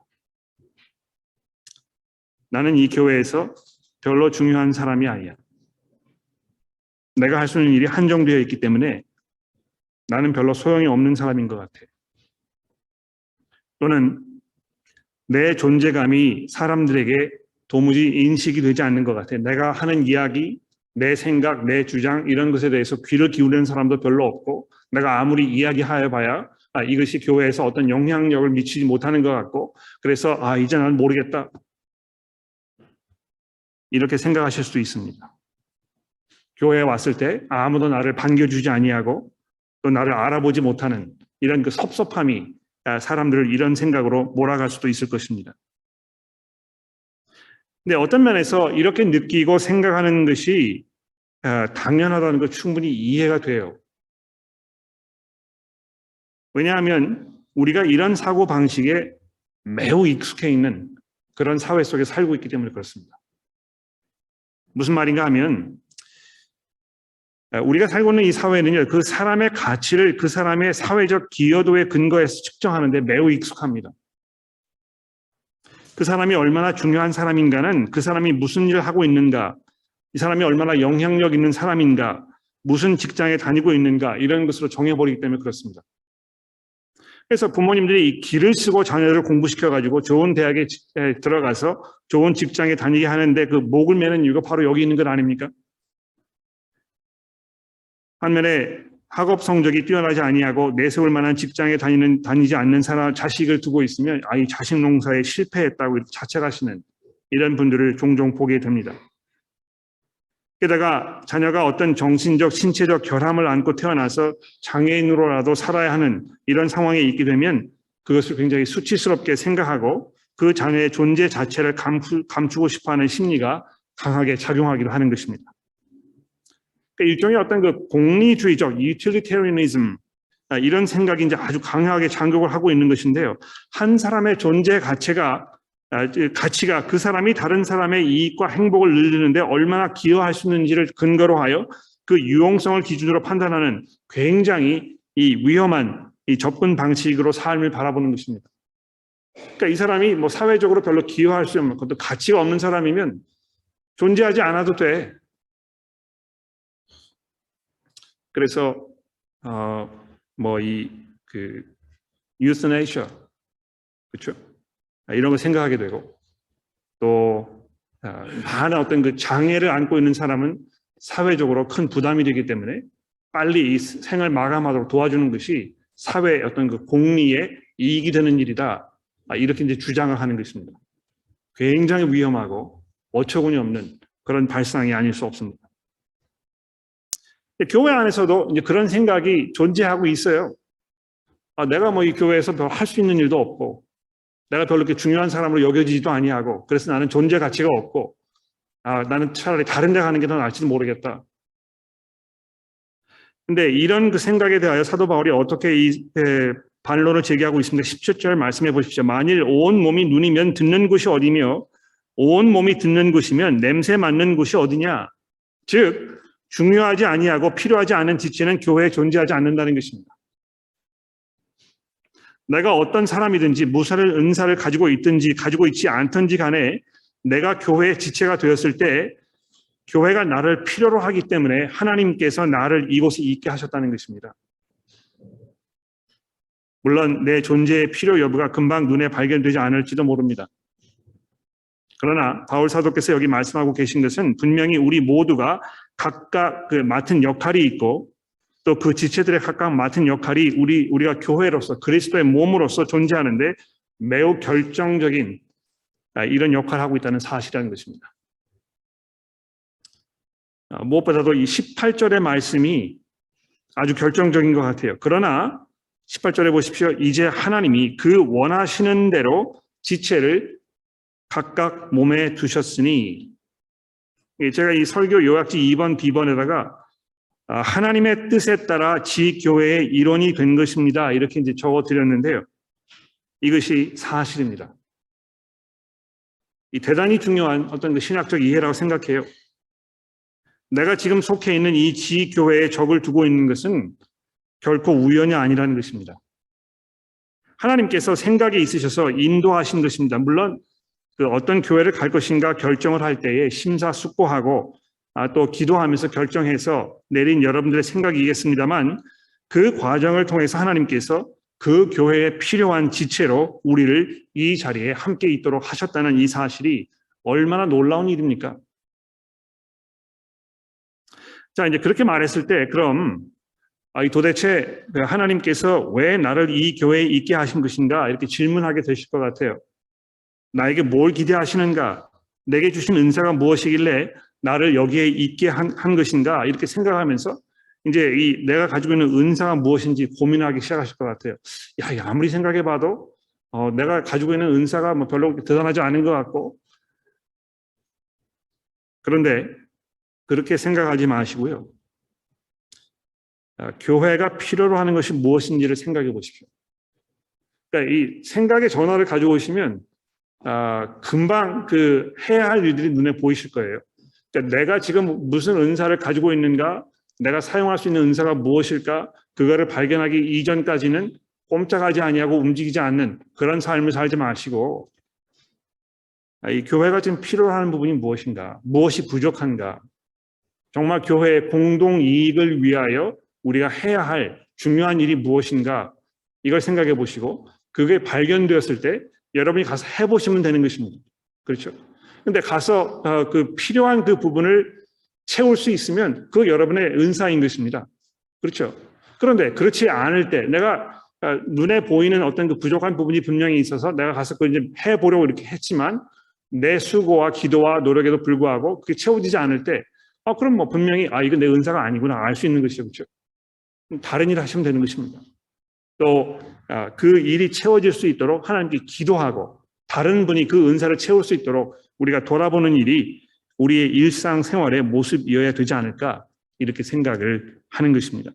나는 이 교회에서 별로 중요한 사람이 아니야. 내가 할 수 있는 일이 한정되어 있기 때문에 나는 별로 소용이 없는 사람인 것 같아. 또는 내 존재감이 사람들에게 도무지 인식이 되지 않는 것 같아. 내가 하는 이야기, 내 생각, 내 주장 이런 것에 대해서 귀를 기울이는 사람도 별로 없고 내가 아무리 이야기하여 봐야 이것이 교회에서 어떤 영향력을 미치지 못하는 것 같고 그래서 이제 난 모르겠다. 이렇게 생각하실 수도 있습니다. 교회에 왔을 때 아무도 나를 반겨주지 아니하고 또 나를 알아보지 못하는 이런 그 섭섭함이 사람들을 이런 생각으로 몰아갈 수도 있을 것입니다. 근데 어떤 면에서 이렇게 느끼고 생각하는 것이 당연하다는 거 충분히 이해가 돼요. 왜냐하면 우리가 이런 사고 방식에 매우 익숙해 있는 그런 사회 속에 살고 있기 때문에 그렇습니다. 무슨 말인가 하면 우리가 살고 있는 이 사회는요, 그 사람의 가치를 그 사람의 사회적 기여도에 근거해서 측정하는데 매우 익숙합니다. 그 사람이 얼마나 중요한 사람인가는 그 사람이 무슨 일을 하고 있는가, 이 사람이 얼마나 영향력 있는 사람인가, 무슨 직장에 다니고 있는가 이런 것으로 정해버리기 때문에 그렇습니다. 그래서 부모님들이 이 길을 쓰고 자녀를 공부시켜가지고 좋은 대학에 들어가서 좋은 직장에 다니게 하는데 그 목을 매는 이유가 바로 여기 있는 것 아닙니까? 반면에 학업 성적이 뛰어나지 아니하고 내세울 만한 직장에 다니지 않는 사람 자식을 두고 있으면 이 자식 농사에 실패했다고 자책하시는 이런 분들을 종종 보게 됩니다. 게다가 자녀가 어떤 정신적, 신체적 결함을 안고 태어나서 장애인으로라도 살아야 하는 이런 상황에 있게 되면 그것을 굉장히 수치스럽게 생각하고 그 자녀의 존재 자체를 감추고 싶어하는 심리가 강하게 작용하기도 하는 것입니다. 그러니까 일종의 어떤 그 공리주의적 utilitarianism 이런 생각이 이제 아주 강하게 장벽을 하고 있는 것인데요. 한 사람의 존재 가치가 그 사람이 다른 사람의 이익과 행복을 늘리는데 얼마나 기여할 수 있는지를 근거로 하여 그 유용성을 기준으로 판단하는 굉장히 이 위험한 이 접근 방식으로 삶을 바라보는 것입니다. 그러니까 이 사람이 뭐 사회적으로 별로 기여할 수 없는 것도 가치가 없는 사람이면 존재하지 않아도 돼. 그래서 유스네이셔 그렇죠? 이런 걸 생각하게 되고 또 많은 어떤 그 장애를 안고 있는 사람은 사회적으로 큰 부담이 되기 때문에 빨리 이 생을 마감하도록 도와주는 것이 사회의 어떤 그 공리에 이익이 되는 일이다. 이렇게 이제 주장을 하는 것입니다. 굉장히 위험하고 어처구니 없는 그런 발상이 아닐 수 없습니다. 교회 안에서도 이제 그런 생각이 존재하고 있어요. 내가 뭐 이 교회에서 별 할 수 있는 일도 없고, 내가 별로 이렇게 중요한 사람으로 여겨지지도 아니하고, 그래서 나는 존재 가치가 없고, 나는 차라리 다른 데 가는 게 더 나을지도 모르겠다. 근데 이런 그 생각에 대하여 사도 바울이 어떻게 반론을 제기하고 있습니다. 17절 말씀해 보십시오. 만일 온 몸이 눈이면 듣는 곳이 어디며 온 몸이 듣는 곳이면 냄새 맡는 곳이 어디냐? 즉 중요하지 아니하고 필요하지 않은 지체는 교회에 존재하지 않는다는 것입니다. 내가 어떤 사람이든지 무슨 은사를 가지고 있든지 가지고 있지 않든지 간에 내가 교회의 지체가 되었을 때 교회가 나를 필요로 하기 때문에 하나님께서 나를 이곳에 있게 하셨다는 것입니다. 물론 내 존재의 필요 여부가 금방 눈에 발견되지 않을지도 모릅니다. 그러나 바울 사도께서 여기 말씀하고 계신 것은 분명히 우리 모두가 각각 그 맡은 역할이 있고 또 그 지체들의 각각 맡은 역할이 우리가 교회로서 그리스도의 몸으로서 존재하는데 매우 결정적인 이런 역할을 하고 있다는 사실이라는 것입니다. 무엇보다도 이 18절의 말씀이 아주 결정적인 것 같아요. 그러나 18절에 보십시오. 이제 하나님이 그 원하시는 대로 지체를 각각 몸에 두셨으니, 제가 이 설교 요약지 2번, B번에다가 하나님의 뜻에 따라 지교회의 일원이 된 것입니다. 이렇게 이제 적어 드렸는데요. 이것이 사실입니다. 이 대단히 중요한 어떤 그 신학적 이해라고 생각해요. 내가 지금 속해 있는 이 지교회에 적을 두고 있는 것은 결코 우연이 아니라는 것입니다. 하나님께서 생각이 있으셔서 인도하신 것입니다. 물론 그 어떤 교회를 갈 것인가 결정을 할 때에 심사숙고하고 또 기도하면서 결정해서 내린 여러분들의 생각이겠습니다만 그 과정을 통해서 하나님께서 그 교회에 필요한 지체로 우리를 이 자리에 함께 있도록 하셨다는 이 사실이 얼마나 놀라운 일입니까? 자, 이제 그렇게 말했을 때 그럼 도대체 하나님께서 왜 나를 이 교회에 있게 하신 것인가 이렇게 질문하게 되실 것 같아요. 나에게 뭘 기대하시는가? 내게 주신 은사가 무엇이길래 나를 여기에 있게 한 것인가? 이렇게 생각하면서 이제 내가 가지고 있는 은사가 무엇인지 고민하기 시작하실 것 같아요. 아무리 생각해봐도 내가 가지고 있는 은사가 뭐 별로 대단하지 않은 것 같고, 그런데 그렇게 생각하지 마시고요. 교회가 필요로 하는 것이 무엇인지를 생각해 보십시오. 그러니까 이 생각의 전환을 가지고 오시면 금방 그 해야 할 일들이 눈에 보이실 거예요. 그러니까 내가 지금 무슨 은사를 가지고 있는가, 내가 사용할 수 있는 은사가 무엇일까, 그거를 발견하기 이전까지는 꼼짝하지 아니하고 움직이지 않는 그런 삶을 살지 마시고 이 교회가 지금 필요로 하는 부분이 무엇인가, 무엇이 부족한가, 정말 교회의 공동 이익을 위하여 우리가 해야 할 중요한 일이 무엇인가, 이걸 생각해 보시고 그게 발견되었을 때 여러분이 가서 해보시면 되는 것입니다. 그렇죠? 근데 가서 그 필요한 그 부분을 채울 수 있으면 그 여러분의 은사인 것입니다. 그렇죠? 그런데 그렇지 않을 때 내가 눈에 보이는 어떤 그 부족한 부분이 분명히 있어서 내가 가서 그걸 이제 해보려고 이렇게 했지만 내 수고와 기도와 노력에도 불구하고 그게 채워지지 않을 때 그럼 뭐 분명히 이건 내 은사가 아니구나 알 수 있는 것이죠. 그렇죠? 다른 일을 하시면 되는 것입니다. 또 그 일이 채워질 수 있도록 하나님께 기도하고 다른 분이 그 은사를 채울 수 있도록 우리가 돌아보는 일이 우리의 일상생활의 모습이어야 되지 않을까 이렇게 생각을 하는 것입니다.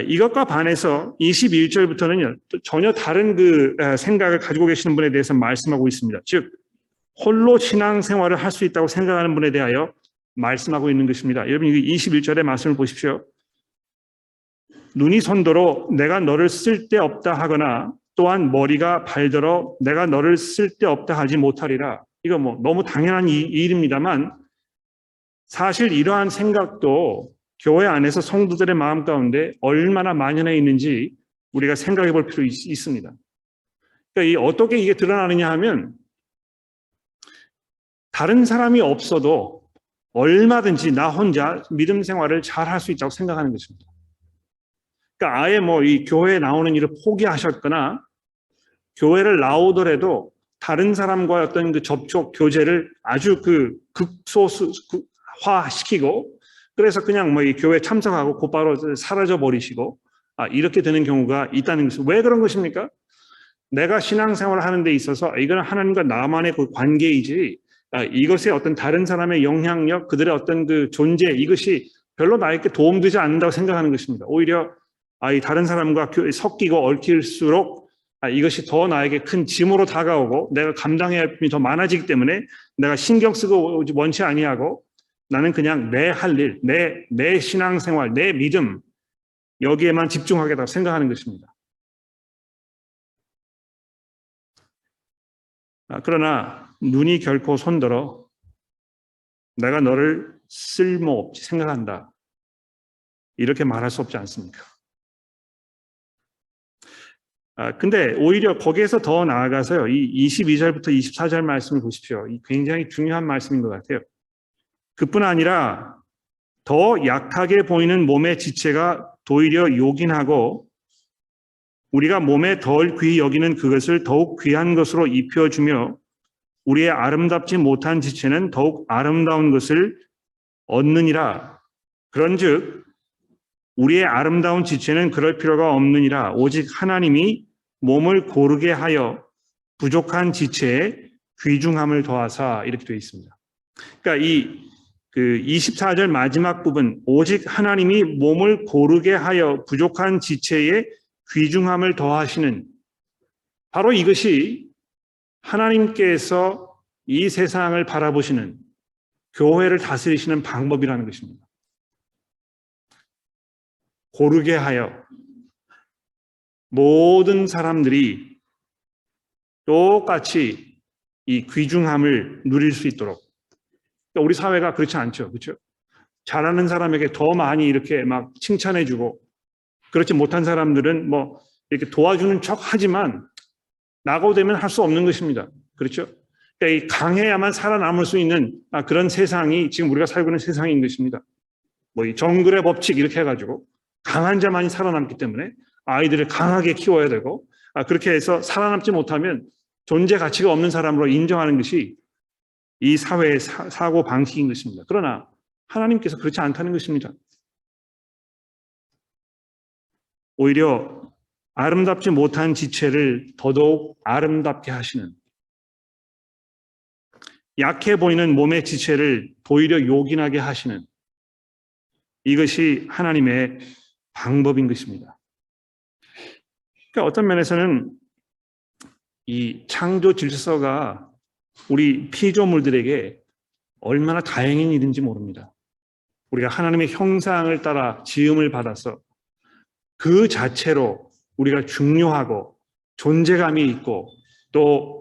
이것과 반해서 21절부터는요, 전혀 다른 그 생각을 가지고 계시는 분에 대해서 말씀하고 있습니다. 즉, 홀로 신앙생활을 할 수 있다고 생각하는 분에 대하여 말씀하고 있는 것입니다. 여러분, 21절의 말씀을 보십시오. 눈이 손더러 내가 너를 쓸데없다 하거나 또한 머리가 발더러 내가 너를 쓸데없다 하지 못하리라. 이거 뭐 너무 당연한 일입니다만 사실 이러한 생각도 교회 안에서 성도들의 마음 가운데 얼마나 만연해 있는지 우리가 생각해 볼 필요 있습니다. 그러니까 어떻게 이게 드러나느냐 하면 다른 사람이 없어도 얼마든지 나 혼자 믿음 생활을 잘 할 수 있다고 생각하는 것입니다. 그러니까 아예 뭐 이 교회에 나오는 일을 포기하셨거나 교회를 나오더라도 다른 사람과의 어떤 그 접촉 교제를 아주 그 극소수화시키고 그래서 그냥 뭐 이 교회 참석하고 곧바로 사라져 버리시고 이렇게 되는 경우가 있다는 것은 왜 그런 것입니까? 내가 신앙생활을 하는 데 있어서 이건 하나님과 나만의 그 관계이지 이것에 어떤 다른 사람의 영향력, 그들의 어떤 그 존재 이것이 별로 나에게 도움되지 않는다고 생각하는 것입니다. 오히려 이 다른 사람과 섞이고 얽힐수록 이것이 더 나에게 큰 짐으로 다가오고 내가 감당해야 할 부분이 더 많아지기 때문에 내가 신경 쓰고 원치 아니하고 나는 그냥 내 할 일, 내 신앙생활, 내 믿음 여기에만 집중하겠다고 생각하는 것입니다. 그러나 눈이 결코 손들어 내가 너를 쓸모없이 생각한다. 이렇게 말할 수 없지 않습니까? 근데 오히려 거기에서 더 나아가서요. 이 22절부터 24절 말씀을 보십시오. 이 굉장히 중요한 말씀인 것 같아요. 그뿐 아니라 더 약하게 보이는 몸의 지체가 도리어 요긴하고 우리가 몸에 덜 귀히 여기는 그것을 더욱 귀한 것으로 입혀주며 우리의 아름답지 못한 지체는 더욱 아름다운 것을 얻느니라. 그런즉 우리의 아름다운 지체는 그럴 필요가 없느니라. 오직 하나님이 몸을 고르게 하여 부족한 지체에 귀중함을 더하사 이렇게 되어 있습니다. 그러니까 그 24절 마지막 부분 오직 하나님이 몸을 고르게 하여 부족한 지체에 귀중함을 더하시는 바로 이것이 하나님께서 이 세상을 바라보시는 교회를 다스리시는 방법이라는 것입니다. 고르게 하여 모든 사람들이 똑같이 이 귀중함을 누릴 수 있도록 우리 사회가 그렇지 않죠. 그렇죠? 잘하는 사람에게 더 많이 이렇게 막 칭찬해주고 그렇지 못한 사람들은 뭐 이렇게 도와주는 척 하지만 나고 되면 할 수 없는 것입니다. 그렇죠? 그러니까 이 강해야만 살아남을 수 있는 그런 세상이 지금 우리가 살고 있는 세상인 것입니다. 뭐 이 정글의 법칙 이렇게 해가지고 강한 자만이 살아남기 때문에 아이들을 강하게 키워야 되고 그렇게 해서 살아남지 못하면 존재 가치가 없는 사람으로 인정하는 것이 이 사회의 사고 방식인 것입니다. 그러나 하나님께서 그렇지 않다는 것입니다. 오히려 아름답지 못한 지체를 더더욱 아름답게 하시는 약해 보이는 몸의 지체를 오히려 요긴하게 하시는 이것이 하나님의 방법인 것입니다. 그러니까 어떤 면에서는 이 창조 질서가 우리 피조물들에게 얼마나 다행인 일인지 모릅니다. 우리가 하나님의 형상을 따라 지음을 받아서 그 자체로 우리가 중요하고 존재감이 있고 또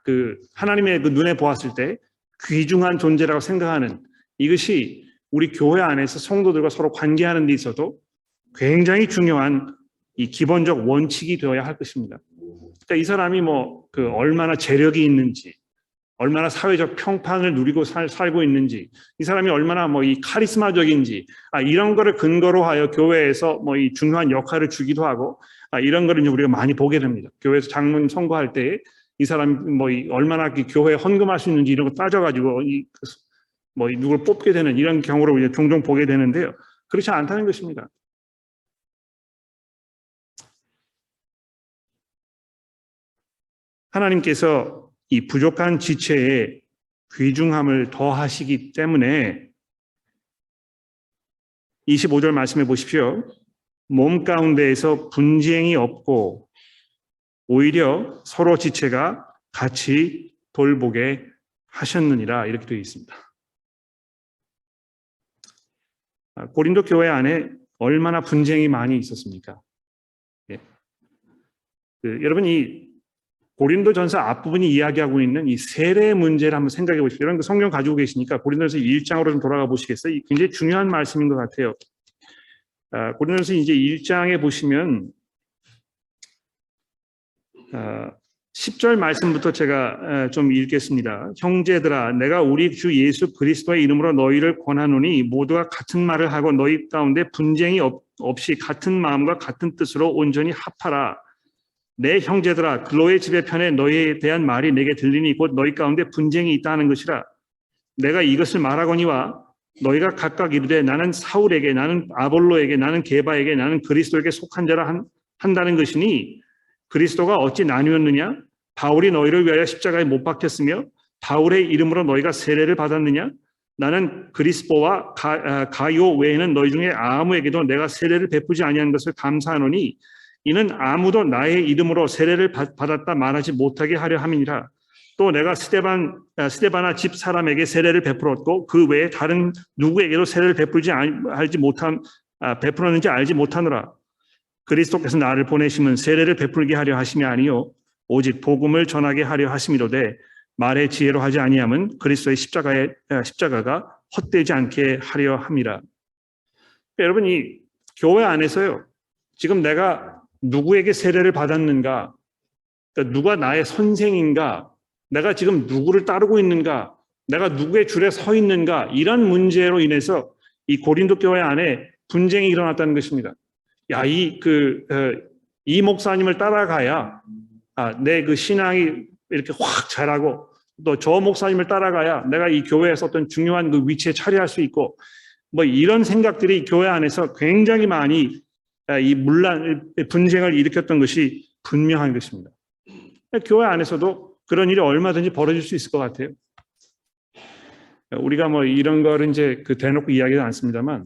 그 하나님의 그 눈에 보았을 때 귀중한 존재라고 생각하는 이것이 우리 교회 안에서 성도들과 서로 관계하는 데 있어도 굉장히 중요한 이 기본적 원칙이 되어야 할 것입니다. 그러니까 이 사람이 뭐 그 얼마나 재력이 있는지, 얼마나 사회적 평판을 누리고 살고 있는지, 이 사람이 얼마나 뭐 이 카리스마적인지, 이런 거를 근거로 하여 교회에서 뭐 이 중요한 역할을 주기도 하고, 이런 거를 우리가 많이 보게 됩니다. 교회에서 장로님 선거할 때 이 사람이 뭐 얼마나 교회에 헌금할 수 있는지 이런 거 따져가지고 뭐 누굴 뽑게 되는 이런 경우를 종종 보게 되는데요. 그렇지 않다는 것입니다. 하나님께서 이 부족한 지체에 귀중함을 더하시기 때문에 25절 말씀해 보십시오. 몸 가운데에서 분쟁이 없고 오히려 서로 지체가 같이 돌보게 하셨느니라 이렇게 되어 있습니다. 고린도 교회 안에 얼마나 분쟁이 많이 있었습니까? 예. 여러분 이 고린도전서 앞부분이 이야기하고 있는 이 세례 문제를 한번 생각해 보십시오. 이런 성경 가지고 계시니까 고린도전서 1장으로 좀 돌아가 보시겠어요? 굉장히 중요한 말씀인 것 같아요. 고린도전서 이제 1장에 보시면 10절 말씀부터 제가 좀 읽겠습니다. 형제들아, 내가 우리 주 예수 그리스도의 이름으로 너희를 권하노니 모두가 같은 말을 하고 너희 가운데 분쟁이 없이 같은 마음과 같은 뜻으로 온전히 합하라. 내 형제들아, 글로의 집의 편에 너희에 대한 말이 내게 들리니 곧 너희 가운데 분쟁이 있다는 것이라. 내가 이것을 말하거니와 너희가 각각 이르되 나는 사울에게, 나는 아볼로에게, 나는 게바에게, 나는 그리스도에게 속한 자라 한다는 것이니 그리스도가 어찌 나뉘었느냐? 바울이 너희를 위하여 십자가에 못 박혔으며 바울의 이름으로 너희가 세례를 받았느냐? 나는 그리스도와 가요 외에는 너희 중에 아무에게도 내가 세례를 베푸지 아니한 것을 감사하노니 이는 아무도 나의 이름으로 세례를 받았다 말하지 못하게 하려 함이니라. 또 내가 스데바나 집 사람에게 세례를 베풀었고 그 외에 다른 누구에게도 세례를 베풀었는지 알지 못하노라. 그리스도께서 나를 보내심은 세례를 베풀게 하려 하심이 아니요 오직 복음을 전하게 하려 하심이로되 말의 지혜로 하지 아니함은 그리스도의 십자가가 헛되지 않게 하려 함이라. 여러분 이 교회 안에서요 지금 내가 누구에게 세례를 받았는가, 그러니까 누가 나의 선생인가, 내가 지금 누구를 따르고 있는가, 내가 누구의 줄에 서 있는가, 이런 문제로 인해서 이 고린도 교회 안에 분쟁이 일어났다는 것입니다. 야, 이 목사님을 따라가야 내 그 신앙이 이렇게 확 자라고, 또 저 목사님을 따라가야 내가 이 교회에서 어떤 중요한 그 위치에 차리할 수 있고, 뭐 이런 생각들이 교회 안에서 굉장히 많이 이 분쟁을 일으켰던 것이 분명한 것입니다. 교회 안에서도 그런 일이 얼마든지 벌어질 수 있을 것 같아요. 우리가 뭐 이런 거를 이제 대놓고 이야기는 않습니다만,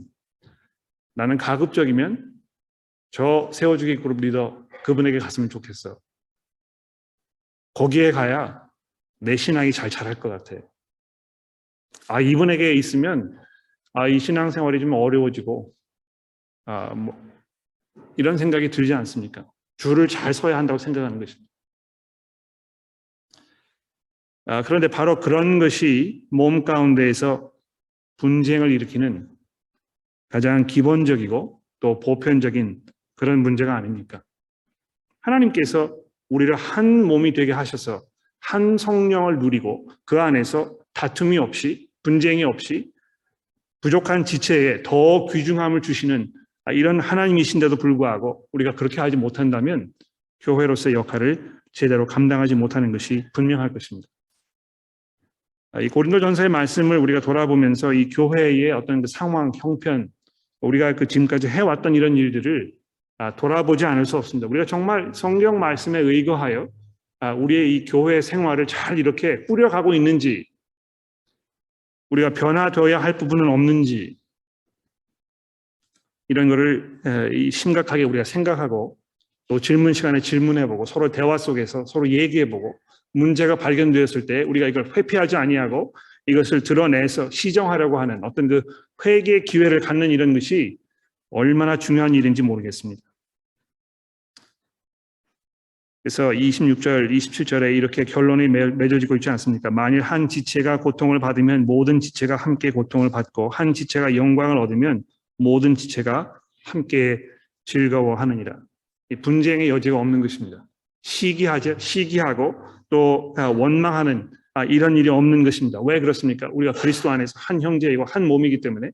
나는 가급적이면 저 세워주기 그룹 리더 그분에게 갔으면 좋겠어. 거기에 가야 내 신앙이 잘 자랄 것 같아. 이분에게 있으면 이 신앙생활이 좀 어려워지고 뭐 이런 생각이 들지 않습니까? 줄을 잘 서야 한다고 생각하는 것입니다. 그런데 바로 그런 것이 몸 가운데에서 분쟁을 일으키는 가장 기본적이고 또 보편적인 그런 문제가 아닙니까? 하나님께서 우리를 한 몸이 되게 하셔서 한 성령을 누리고 그 안에서 다툼이 없이 분쟁이 없이 부족한 지체에 더 귀중함을 주시는 이런 하나님이신데도 불구하고 우리가 그렇게 하지 못한다면 교회로서의 역할을 제대로 감당하지 못하는 것이 분명할 것입니다. 이 고린도전서의 말씀을 우리가 돌아보면서 이 교회의 어떤 그 상황, 형편, 우리가 지금까지 해왔던 이런 일들을 돌아보지 않을 수 없습니다. 우리가 정말 성경 말씀에 의거하여 우리의 이 교회 생활을 잘 이렇게 꾸려가고 있는지, 우리가 변화되어야 할 부분은 없는지, 이런 거를 심각하게 우리가 생각하고 또 질문 시간에 질문해보고 서로 대화 속에서 서로 얘기해보고 문제가 발견되었을 때 우리가 이걸 회피하지 아니하고 이것을 드러내서 시정하려고 하는 어떤 그 회개의 기회를 갖는 이런 것이 얼마나 중요한 일인지 모르겠습니다. 그래서 26절, 27절에 이렇게 결론이 맺어지고 있지 않습니까? 만일 한 지체가 고통을 받으면 모든 지체가 함께 고통을 받고 한 지체가 영광을 얻으면 모든 지체가 함께 즐거워하느니라. 이 분쟁의 여지가 없는 것입니다. 시기하고 또 원망하는 이런 일이 없는 것입니다. 왜 그렇습니까? 우리가 그리스도 안에서 한 형제이고 한 몸이기 때문에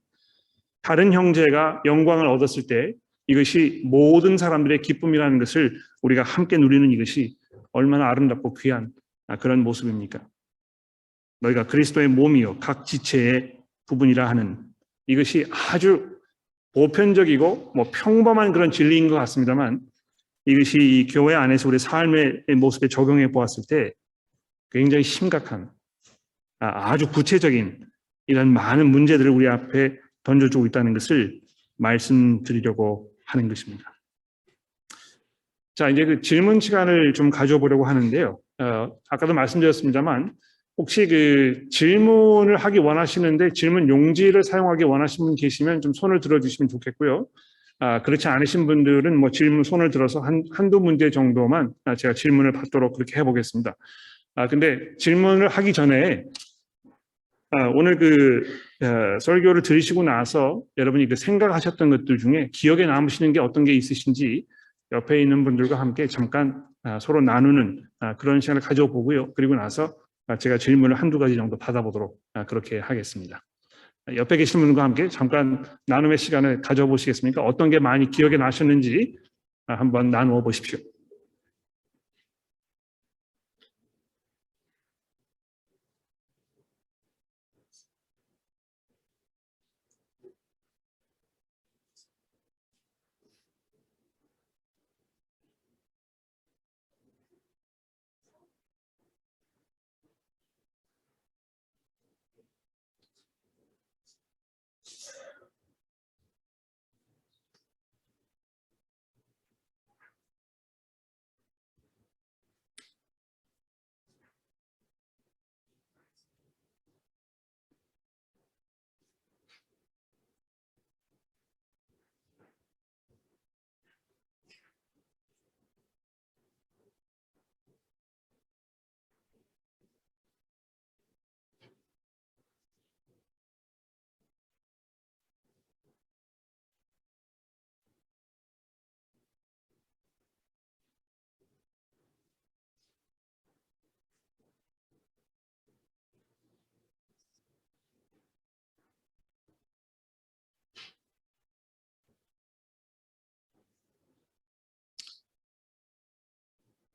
다른 형제가 영광을 얻었을 때 이것이 모든 사람들의 기쁨이라는 것을 우리가 함께 누리는 이것이 얼마나 아름답고 귀한 그런 모습입니까? 너희가 그리스도의 몸이요 각 지체의 부분이라 하는 이것이 아주 보편적이고 뭐 평범한 그런 진리인 것 같습니다만 이것이 이 교회 안에서 우리 삶의 모습에 적용해 보았을 때 굉장히 심각한 아주 구체적인 이런 많은 문제들을 우리 앞에 던져주고 있다는 것을 말씀드리려고 하는 것입니다. 자, 이제 그 질문 시간을 좀 가져보려고 하는데요. 아까도 말씀드렸습니다만 혹시 그 질문을 하기 원하시는데 질문 용지를 사용하기 원하시는 분 계시면 좀 손을 들어주시면 좋겠고요. 그렇지 않으신 분들은 뭐 질문 손을 들어서 한두 문제 정도만 제가 질문을 받도록 그렇게 해보겠습니다. 근데 질문을 하기 전에 오늘 설교를 들으시고 나서 여러분이 그 생각하셨던 것들 중에 기억에 남으시는 게 어떤 게 있으신지 옆에 있는 분들과 함께 잠깐 서로 나누는 그런 시간을 가져보고요. 그리고 나서 제가 질문을 한두 가지 정도 받아보도록 그렇게 하겠습니다. 옆에 계신 분과 함께 잠깐 나눔의 시간을 가져보시겠습니까? 어떤 게 많이 기억에 나셨는지 한번 나누어 보십시오.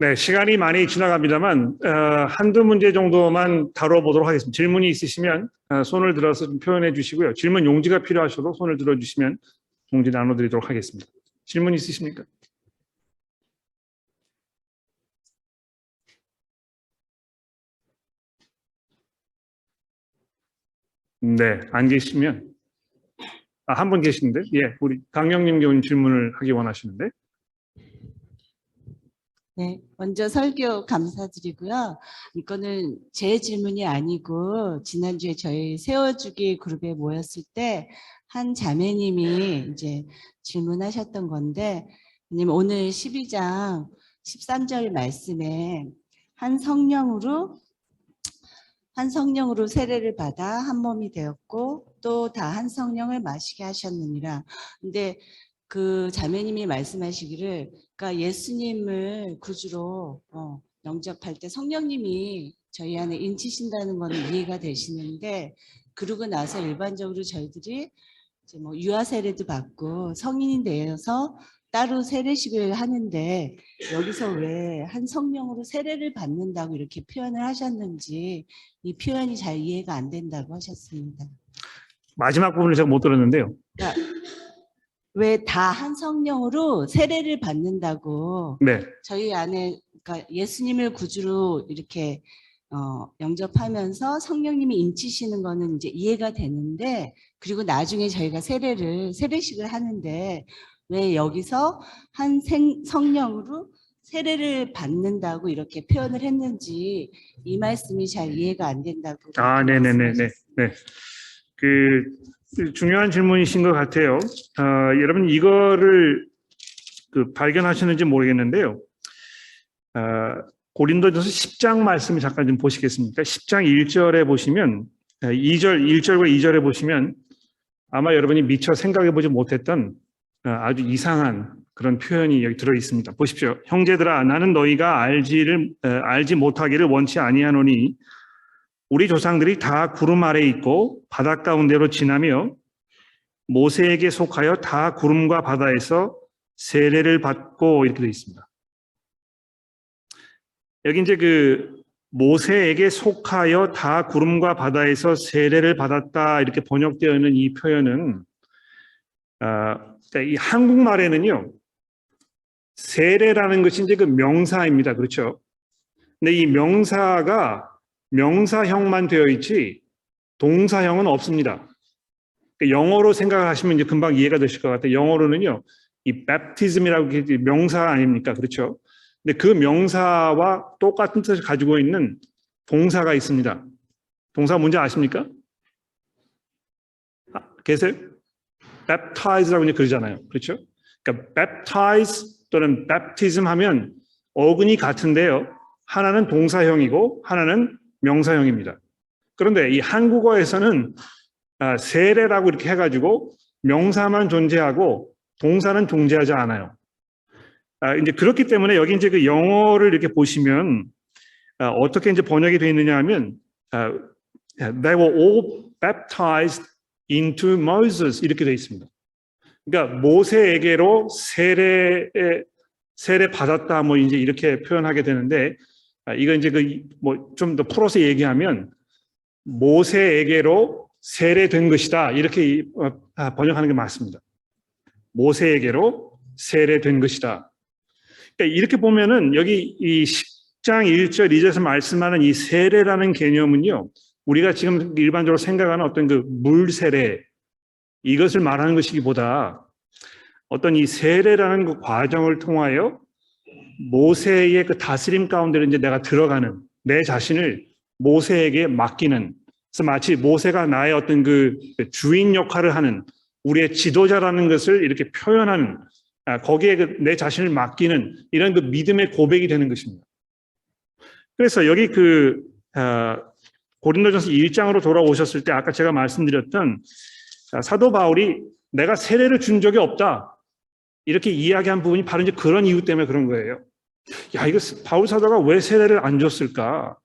네, 시간이 많이 지나갑니다만 한두 문제 정도만 다뤄보도록 하겠습니다. 질문이 있으시면 손을 들어서 좀 표현해 주시고요. 질문 용지가 필요하셔도 손을 들어주시면 용지 나눠드리도록 하겠습니다. 질문 있으십니까? 네, 안 계시면 한 분 계시는데, 예, 우리 강영님 교수님 질문을 하기 원하시는데. 네, 먼저 설교 감사드리고요. 이거는 제 질문이 아니고 지난주에 저희 세워주기 그룹에 모였을 때 한 자매님이 이제 질문하셨던 건데, 왜냐면 오늘 12장 13절 말씀에 한 성령으로 세례를 받아 한 몸이 되었고 또 다 한 성령을 마시게 하셨느니라. 근데 그 자매님이 말씀하시기를, 그러니까 예수님을 구주로 영접할 때 성령님이 저희 안에 인치신다는 거는 이해가 되시는데, 그러고 나서 일반적으로 저희들이 이제 뭐 유아 세례도 받고 성인이 되어서 따로 세례식을 하는데 여기서 왜 한 성령으로 세례를 받는다고 이렇게 표현을 하셨는지 이 표현이 잘 이해가 안 된다고 하셨습니다. 마지막 부분을 제가 못 들었는데요. 그러니까 왜 다 한 성령으로 세례를 받는다고, 네. 저희 안에 그러니까 예수님을 구주로 이렇게 영접하면서 성령님이 인치시는 거는 이제 이해가 되는데, 그리고 나중에 저희가 세례식을 하는데 왜 여기서 한 성령으로 세례를 받는다고 이렇게 표현을 했는지 이 말씀이 잘 이해가 안 된다고. 네네네네. 네. 중요한 질문이신 것 같아요. 여러분 이거를 발견하셨는지 모르겠는데요. 고린도전서 10장 말씀을 잠깐 좀 보시겠습니까? 10장 1절에 보시면 1절과 2절에 보시면 아마 여러분이 미처 생각해보지 못했던 아주 이상한 그런 표현이 여기 들어 있습니다. 보십시오. 형제들아, 나는 너희가 알지 못하기를 원치 아니하노니 우리 조상들이 다 구름 아래에 있고 바다 가운데로 지나며 모세에게 속하여 다 구름과 바다에서 세례를 받고 이렇게 되어 있습니다. 여기 이제 모세에게 속하여 다 구름과 바다에서 세례를 받았다 이렇게 번역되어 있는 이 표현은 이 한국말에는요 세례라는 것이 이제 그 명사입니다. 그렇죠? 근데 이 명사가 명사형만 되어 있지 동사형은 없습니다. 영어로 생각하시면 이제 금방 이해가 되실 것 같아요. 영어로는요, 이 baptism이라고 명사 아닙니까? 그렇죠? 근데 그 명사와 똑같은 뜻을 가지고 있는 동사가 있습니다. 동사 뭔지 아십니까? 계세요? baptize라고 이제 그러잖아요. 그렇죠? 그러니까 baptize 또는 baptism 하면 어근이 같은데요. 하나는 동사형이고 하나는 명사형입니다. 그런데 이 한국어에서는 세례라고 이렇게 해가지고 명사만 존재하고 동사는 존재하지 않아요. 이제 그렇기 때문에 여기 이제 그 영어를 이렇게 보시면 어떻게 이제 번역이 되어 있느냐 하면 they were all baptized into Moses 이렇게 되어 있습니다. 그러니까 모세에게로 세례 받았다 뭐 이제 이렇게 표현하게 되는데 이거 이제 그 뭐 좀 더 풀어서 얘기하면 모세에게로 세례된 것이다 이렇게 번역하는 게 맞습니다. 모세에게로 세례된 것이다. 그러니까 이렇게 보면은 여기 이 10장 1절 2절에서 말씀하는 이 세례라는 개념은요, 우리가 지금 일반적으로 생각하는 어떤 그 물 세례 이것을 말하는 것이기보다 어떤 이 세례라는 그 과정을 통하여 모세의 그 다스림 가운데로 이제 내가 들어가는 내 자신을 모세에게 맡기는, 그래서 마치 모세가 나의 어떤 그 주인 역할을 하는 우리의 지도자라는 것을 이렇게 표현하는, 거기에 내 자신을 맡기는 이런 그 믿음의 고백이 되는 것입니다. 그래서 여기 그 고린도전서 1장으로 돌아오셨을 때 아까 제가 말씀드렸던 사도 바울이 내가 세례를 준 적이 없다 이렇게 이야기한 부분이 바로 이제 그런 이유 때문에 그런 거예요. 야, 이거 바울 사도가 왜 세례를 안 줬을까?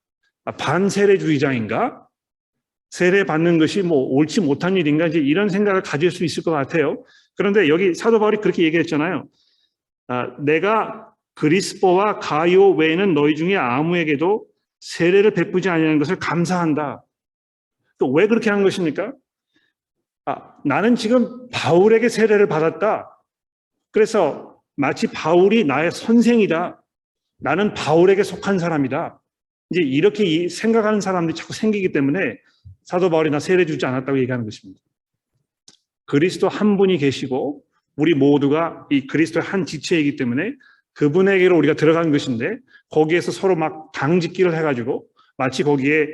반세례주의자인가? 세례 받는 것이 뭐 옳지 못한 일인가? 이제 이런 생각을 가질 수 있을 것 같아요. 그런데 여기 사도 바울이 그렇게 얘기했잖아요. 내가 그리스포와 가이오 외에는 너희 중에 아무에게도 세례를 베푸지 아니하는 것을 감사한다. 또 왜 그렇게 한 것입니까? 나는 지금 바울에게 세례를 받았다. 그래서 마치 바울이 나의 선생이다. 나는 바울에게 속한 사람이다. 이제 이렇게 생각하는 사람들이 자꾸 생기기 때문에 사도 바울이 나 세례 주지 않았다고 얘기하는 것입니다. 그리스도 한 분이 계시고 우리 모두가 이 그리스도의 한 지체이기 때문에 그분에게로 우리가 들어간 것인데 거기에서 서로 막 당짓기를 해가지고 마치 거기에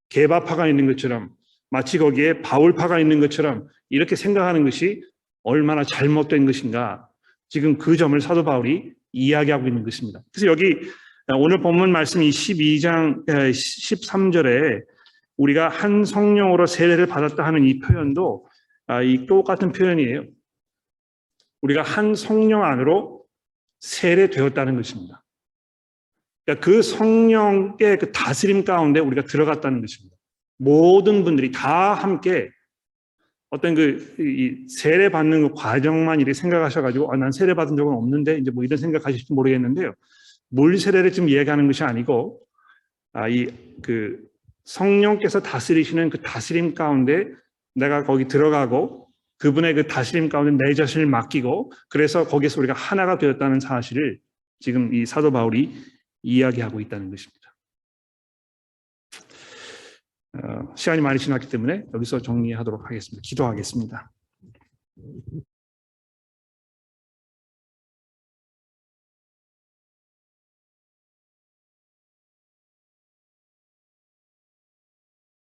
게바파가 있는 것처럼 마치 거기에 바울파가 있는 것처럼 이렇게 생각하는 것이 얼마나 잘못된 것인가. 지금 그 점을 사도 바울이 이야기하고 있는 것입니다. 그래서 여기 오늘 본문 말씀 12장 13절에 우리가 한 성령으로 세례를 받았다 하는 이 표현도 이 똑같은 표현이에요. 우리가 한 성령 안으로 세례되었다는 것입니다. 그러니까 그 성령의 그 다스림 가운데 우리가 들어갔다는 것입니다. 모든 분들이 다 함께 어떤 이 세례 받는 그 과정만 이렇게 생각하셔가지고 난 세례 받은 적은 없는데 이제 뭐 이런 생각하실지 모르겠는데요. 물 세례를 지금 얘기하는 것이 아니고 이 그 성령께서 다스리시는 그 다스림 가운데 내가 거기 들어가고 그분의 그 다스림 가운데 내 자신을 맡기고 그래서 거기서 우리가 하나가 되었다는 사실을 지금 이 사도 바울이 이야기하고 있다는 것입니다. 시간이 많이 지났기 때문에 여기서 정리하도록 하겠습니다. 기도하겠습니다.